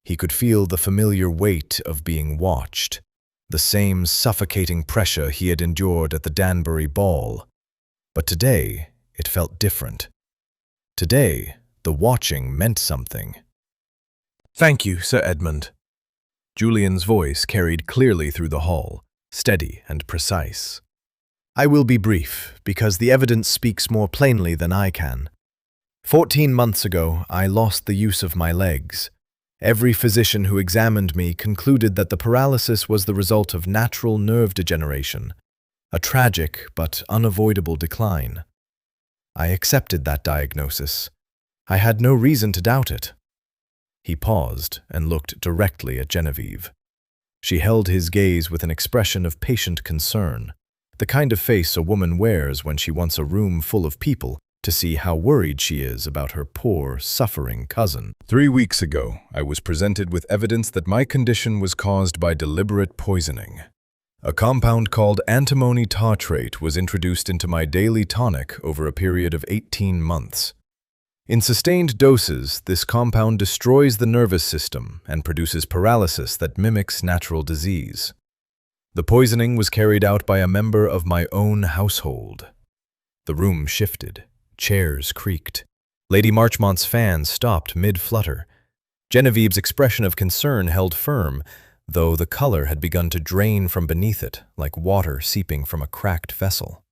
He could feel the familiar weight of being watched, the same suffocating pressure he had endured at the Danbury ball. But today, it felt different. Today, the watching meant something. Thank you, Sir Edmund. Julian's voice carried clearly through the hall, steady and precise. I will be brief, because the evidence speaks more plainly than I can. 14 months ago, I lost the use of my legs. Every physician who examined me concluded that the paralysis was the result of natural nerve degeneration, a tragic but unavoidable decline. I accepted that diagnosis. I had no reason to doubt it. He paused and looked directly at Genevieve. She held his gaze with an expression of patient concern, the kind of face a woman wears when she wants a room full of people to see how worried she is about her poor, suffering cousin. 3 weeks ago, I was presented with evidence that my condition was caused by deliberate poisoning. A compound called antimony tartrate was introduced into my daily tonic over a period of 18 months. In sustained doses, this compound destroys the nervous system and produces paralysis that mimics natural disease. The poisoning was carried out by a member of my own household. The room shifted. Chairs creaked. Lady Marchmont's fan stopped mid-flutter. Genevieve's expression of concern held firm, though the color had begun to drain from beneath it, like water seeping from a cracked vessel.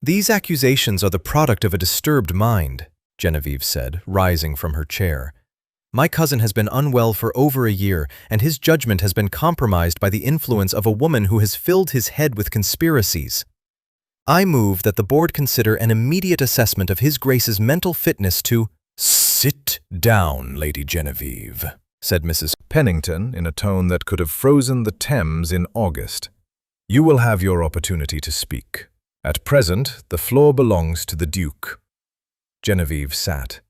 "These accusations are the product of a disturbed mind," Genevieve said, rising from her chair. "My cousin has been unwell for over a year, and his judgment has been compromised by the influence of a woman who has filled his head with conspiracies. I move that the board consider an immediate assessment of His Grace's mental fitness to—" "Sit down, Lady Genevieve," said Mrs. Pennington in a tone that could have frozen the Thames in August. "You will have your opportunity to speak. At present, the floor belongs to the Duke." Genevieve sat.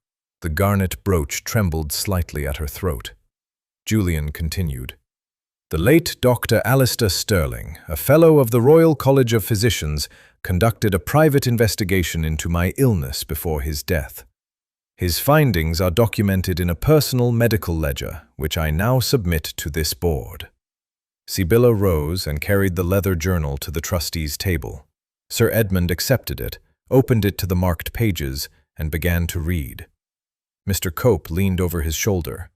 The garnet brooch trembled slightly at her throat. Julian continued. "The late Dr. Alistair Sterling, a Fellow of the Royal College of Physicians, conducted a private investigation into my illness before his death. His findings are documented in a personal medical ledger, which I now submit to this board." Sibylla rose and carried the leather journal to the trustees' table. Sir Edmund accepted it, opened it to the marked pages, and began to read. Mr. Cope leaned over his shoulder.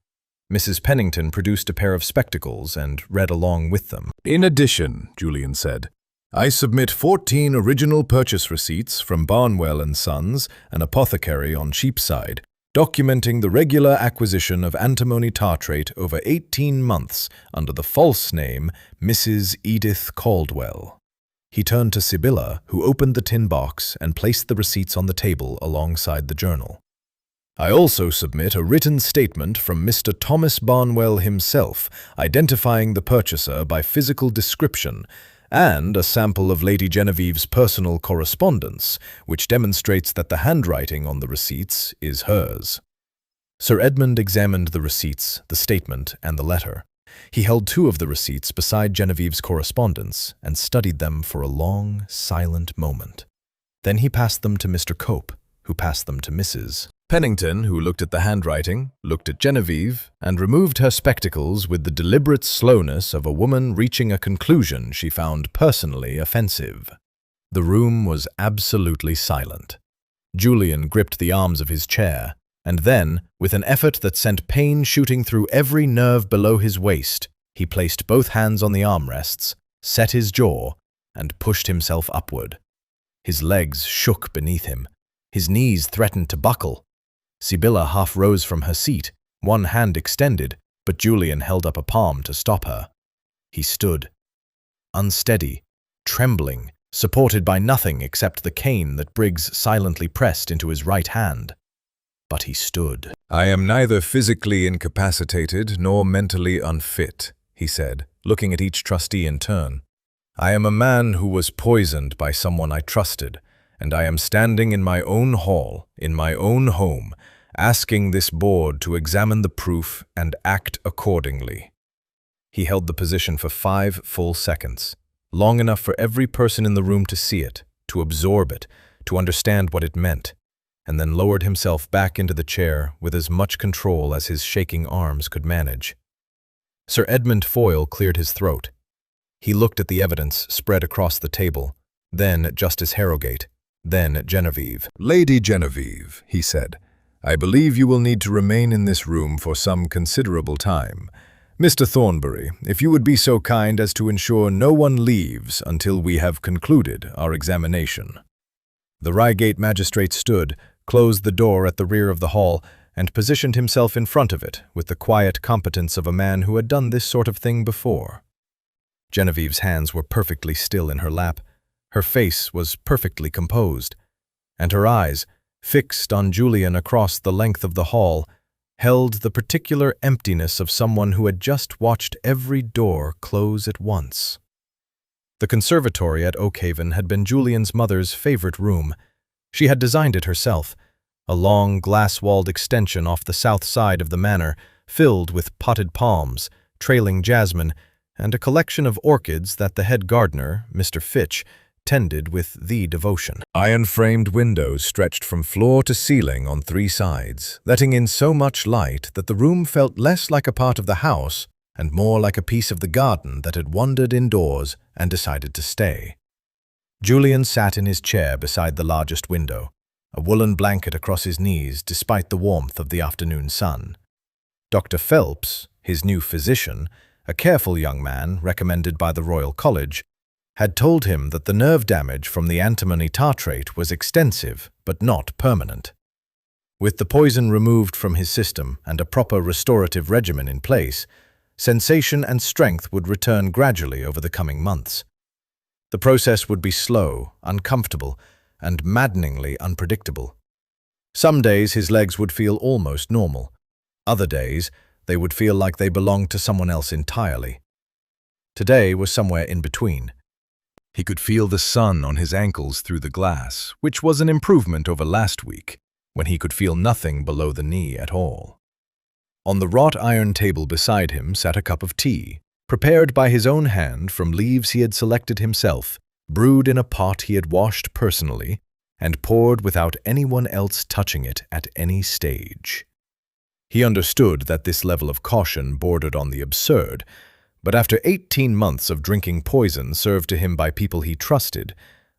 Mrs. Pennington produced a pair of spectacles and read along with them. "In addition," Julian said, "I submit 14 original purchase receipts from Barnwell & Sons, an apothecary on Cheapside, documenting the regular acquisition of antimony tartrate over 18 months under the false name Mrs. Edith Caldwell." He turned to Sibylla, who opened the tin box and placed the receipts on the table alongside the journal. "I also submit a written statement from Mr. Thomas Barnwell himself, identifying the purchaser by physical description, and a sample of Lady Genevieve's personal correspondence, which demonstrates that the handwriting on the receipts is hers." Sir Edmund examined the receipts, the statement, and the letter. He held 2 of the receipts beside Genevieve's correspondence and studied them for a long, silent moment. Then he passed them to Mr. Cope, who passed them to Mrs. Pennington, who looked at the handwriting, looked at Genevieve, and removed her spectacles with the deliberate slowness of a woman reaching a conclusion she found personally offensive. The room was absolutely silent. Julian gripped the arms of his chair, and then, with an effort that sent pain shooting through every nerve below his waist, he placed both hands on the armrests, set his jaw, and pushed himself upward. His legs shook beneath him. His knees threatened to buckle. Sibylla half rose from her seat, one hand extended, but Julian held up a palm to stop her. He stood, unsteady, trembling, supported by nothing except the cane that Briggs silently pressed into his right hand. But he stood. "I am neither physically incapacitated nor mentally unfit," he said, looking at each trustee in turn. "I am a man who was poisoned by someone I trusted, and I am standing in my own hall, in my own home, asking this board to examine the proof and act accordingly." He held the position for 5 full seconds, long enough for every person in the room to see it, to absorb it, to understand what it meant, and then lowered himself back into the chair with as much control as his shaking arms could manage. Sir Edmund Foyle cleared his throat. He looked at the evidence spread across the table, then at Justice Harrogate, then at Genevieve. "Lady Genevieve," he said, "I believe you will need to remain in this room for some considerable time. Mr. Thornbury, if you would be so kind as to ensure no one leaves until we have concluded our examination." The Reigate magistrate stood, closed the door at the rear of the hall, and positioned himself in front of it with the quiet competence of a man who had done this sort of thing before. Genevieve's hands were perfectly still in her lap. Her face was perfectly composed, and her eyes, fixed on Julian across the length of the hall, held the particular emptiness of someone who had just watched every door close at once. The conservatory at Oakhaven had been Julian's mother's favorite room. She had designed it herself, a long glass-walled extension off the south side of the manor, filled with potted palms, trailing jasmine, and a collection of orchids that the head gardener, Mr. Fitch, tended with the devotion. Iron-framed windows stretched from floor to ceiling on 3 sides, letting in so much light that the room felt less like a part of the house and more like a piece of the garden that had wandered indoors and decided to stay. Julian sat in his chair beside the largest window, a woolen blanket across his knees despite the warmth of the afternoon sun. Dr. Phelps, his new physician, a careful young man recommended by the Royal College, had told him that the nerve damage from the antimony tartrate was extensive but not permanent. With the poison removed from his system and a proper restorative regimen in place, sensation and strength would return gradually over the coming months. The process would be slow, uncomfortable, and maddeningly unpredictable. Some days his legs would feel almost normal. Other days, they would feel like they belonged to someone else entirely. Today was somewhere in between. He could feel the sun on his ankles through the glass, which was an improvement over last week, when he could feel nothing below the knee at all. On the wrought iron table beside him sat a cup of tea, prepared by his own hand from leaves he had selected himself, brewed in a pot he had washed personally, and poured without anyone else touching it at any stage. He understood that this level of caution bordered on the absurd, but after 18 months of drinking poison served to him by people he trusted,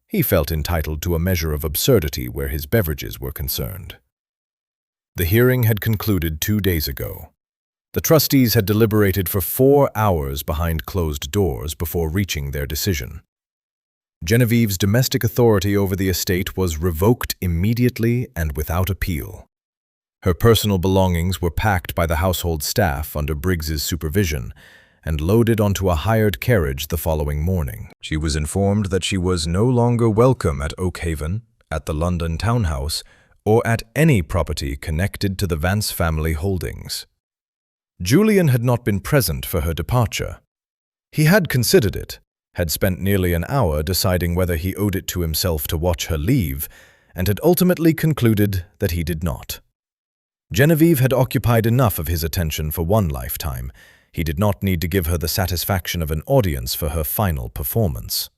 he felt entitled to a measure of absurdity where his beverages were concerned. The hearing had concluded 2 days ago. The trustees had deliberated for 4 hours behind closed doors before reaching their decision. Genevieve's domestic authority over the estate was revoked immediately and without appeal. Her personal belongings were packed by the household staff under Briggs's supervision and loaded onto a hired carriage the following morning. She was informed that she was no longer welcome at Oakhaven, at the London townhouse, or at any property connected to the Vance family holdings. Julian had not been present for her departure. He had considered it, had spent nearly an hour deciding whether he owed it to himself to watch her leave, and had ultimately concluded that he did not. Genevieve had occupied enough of his attention for one lifetime. He did not need to give her the satisfaction of an audience for her final performance.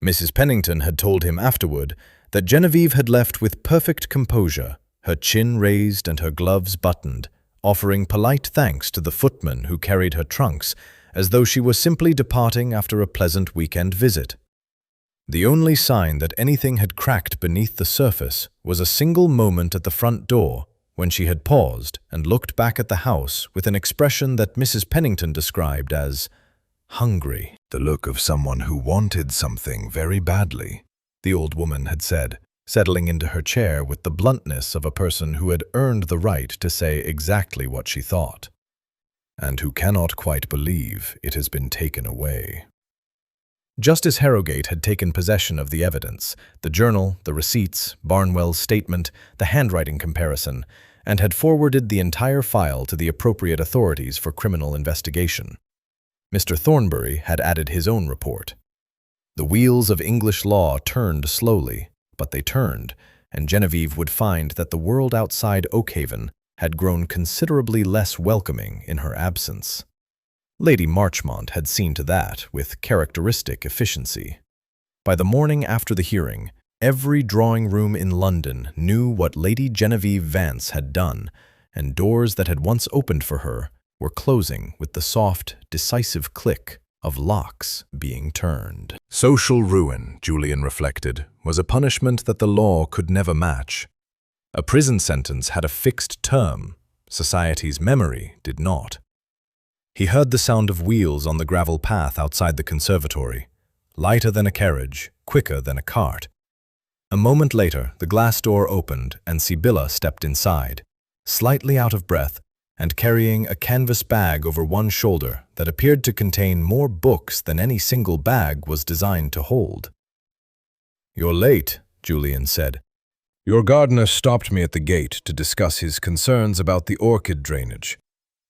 Mrs. Pennington had told him afterward that Genevieve had left with perfect composure, her chin raised and her gloves buttoned, offering polite thanks to the footman who carried her trunks, as though she was simply departing after a pleasant weekend visit. The only sign that anything had cracked beneath the surface was a single moment at the front door when she had paused and looked back at the house with an expression that Mrs. Pennington described as hungry. The look of someone who wanted something very badly, the old woman had said, settling into her chair with the bluntness of a person who had earned the right to say exactly what she thought, and who cannot quite believe it has been taken away. Justice Harrogate had taken possession of the evidence, the journal, the receipts, Barnwell's statement, the handwriting comparison, and had forwarded the entire file to the appropriate authorities for criminal investigation. Mr. Thornbury had added his own report. The wheels of English law turned slowly, but they turned, and Genevieve would find that the world outside Oakhaven had grown considerably less welcoming in her absence. Lady Marchmont had seen to that with characteristic efficiency. By the morning after the hearing, every drawing room in London knew what Lady Genevieve Vance had done, and doors that had once opened for her were closing with the soft, decisive click of locks being turned. Social ruin, Julian reflected, was a punishment that the law could never match. A prison sentence had a fixed term. Society's memory did not. He heard the sound of wheels on the gravel path outside the conservatory, lighter than a carriage, quicker than a cart. A moment later, the glass door opened and Sibylla stepped inside, slightly out of breath and carrying a canvas bag over one shoulder that appeared to contain more books than any single bag was designed to hold. "You're late," Julian said. "Your gardener stopped me at the gate to discuss his concerns about the orchid drainage.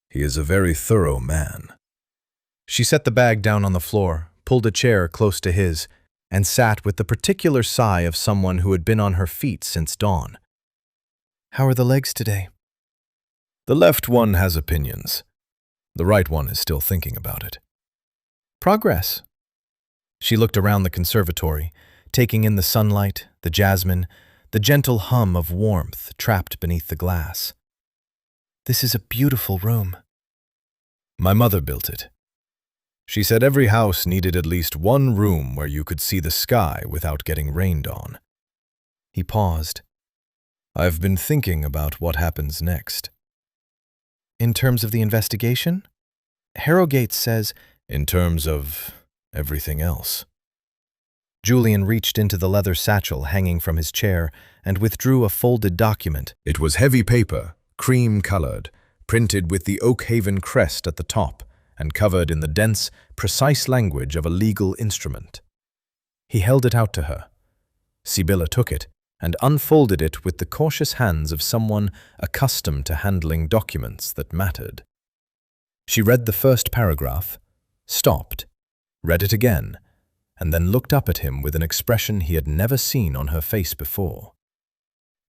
He is a very thorough man." She set the bag down on the floor, pulled a chair close to his, and sat with the particular sigh of someone who had been on her feet since dawn. "How are the legs today?" "The left one has opinions. The right one is still thinking about it." "Progress." She looked around the conservatory, taking in the sunlight, the jasmine, the gentle hum of warmth trapped beneath the glass. "This is a beautiful room." My mother built it. She said every house needed at least one room where you could see the sky without getting rained on. He paused. I've been thinking about what happens next. In terms of the investigation? Harrogate says, In terms of everything else. Julian reached into the leather satchel hanging from his chair and withdrew a folded document. It was heavy paper, cream-colored, printed with the Oakhaven crest at the top and covered in the dense, precise language of a legal instrument. He held it out to her. Sibylla took it and unfolded it with the cautious hands of someone accustomed to handling documents that mattered. She read the first paragraph, stopped, read it again, and then looked up at him with an expression he had never seen on her face before.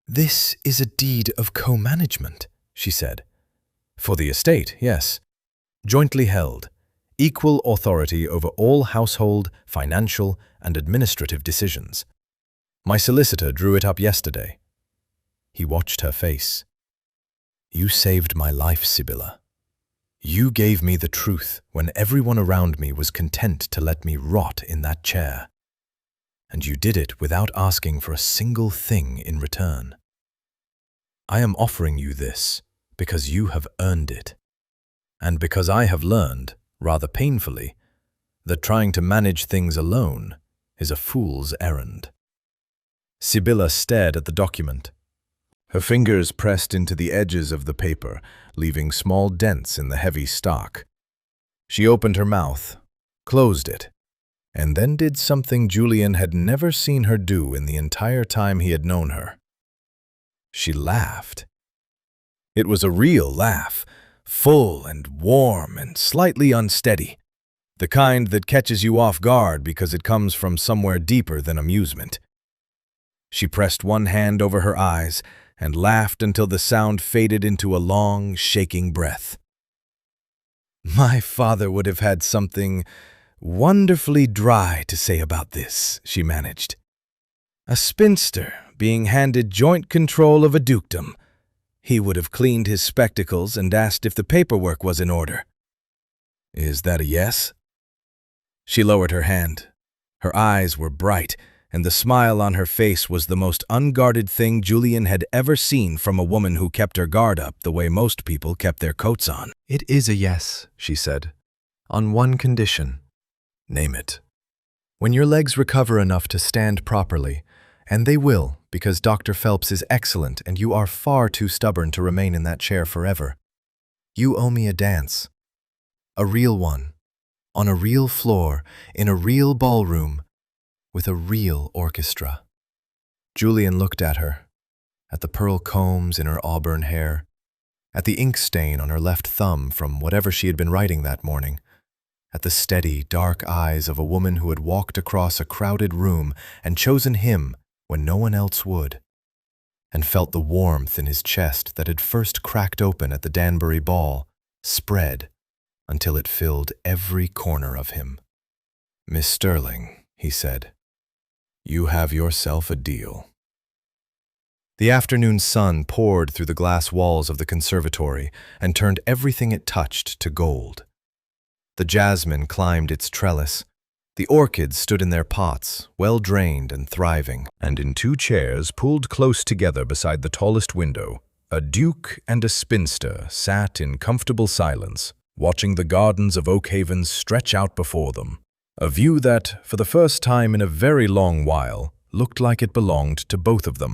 "This is a deed of co-management," she said. For the estate, yes. Jointly held, equal authority over all household, financial, and administrative decisions. My solicitor drew it up yesterday. He watched her face. You saved my life, Sibylla. You gave me the truth when everyone around me was content to let me rot in that chair. And you did it without asking for a single thing in return. I am offering you this because you have earned it, and because I have learned, rather painfully, that trying to manage things alone is a fool's errand. Sibylla stared at the document. Her fingers pressed into the edges of the paper, leaving small dents in the heavy stock. She opened her mouth, closed it, and then did something Julian had never seen her do in the entire time he had known her. She laughed. It was a real laugh, full and warm and slightly unsteady, the kind that catches you off guard because it comes from somewhere deeper than amusement. She pressed one hand over her eyes and laughed until the sound faded into a long, shaking breath. My father would have had something wonderfully dry to say about this, she managed. A spinster being handed joint control of a dukedom. He would have cleaned his spectacles and asked if the paperwork was in order. Is that a yes? She lowered her hand. Her eyes were bright, and the smile on her face was the most unguarded thing Julian had ever seen from a woman who kept her guard up the way most people kept their coats on. "It is a yes," she said, "on one condition." Name it. "When your legs recover enough to stand properly, and they will, because Dr. Phelps is excellent and you are far too stubborn to remain in that chair forever, you owe me a dance. A real one, on a real floor, in a real ballroom, with a real orchestra." Julian looked at her, at the pearl combs in her auburn hair, at the ink stain on her left thumb from whatever she had been writing that morning, at the steady, dark eyes of a woman who had walked across a crowded room and chosen him when no one else would, and felt the warmth in his chest that had first cracked open at the Danbury ball, spread until it filled every corner of him. Miss Sterling, he said, you have yourself a deal. The afternoon sun poured through the glass walls of the conservatory and turned everything it touched to gold. The jasmine climbed its trellis. The orchids stood in their pots, well-drained and thriving. And in two chairs pulled close together beside the tallest window, a duke and a spinster sat in comfortable silence, watching the gardens of Oakhaven stretch out before them, a view that, for the first time in a very long while, looked like it belonged to both of them.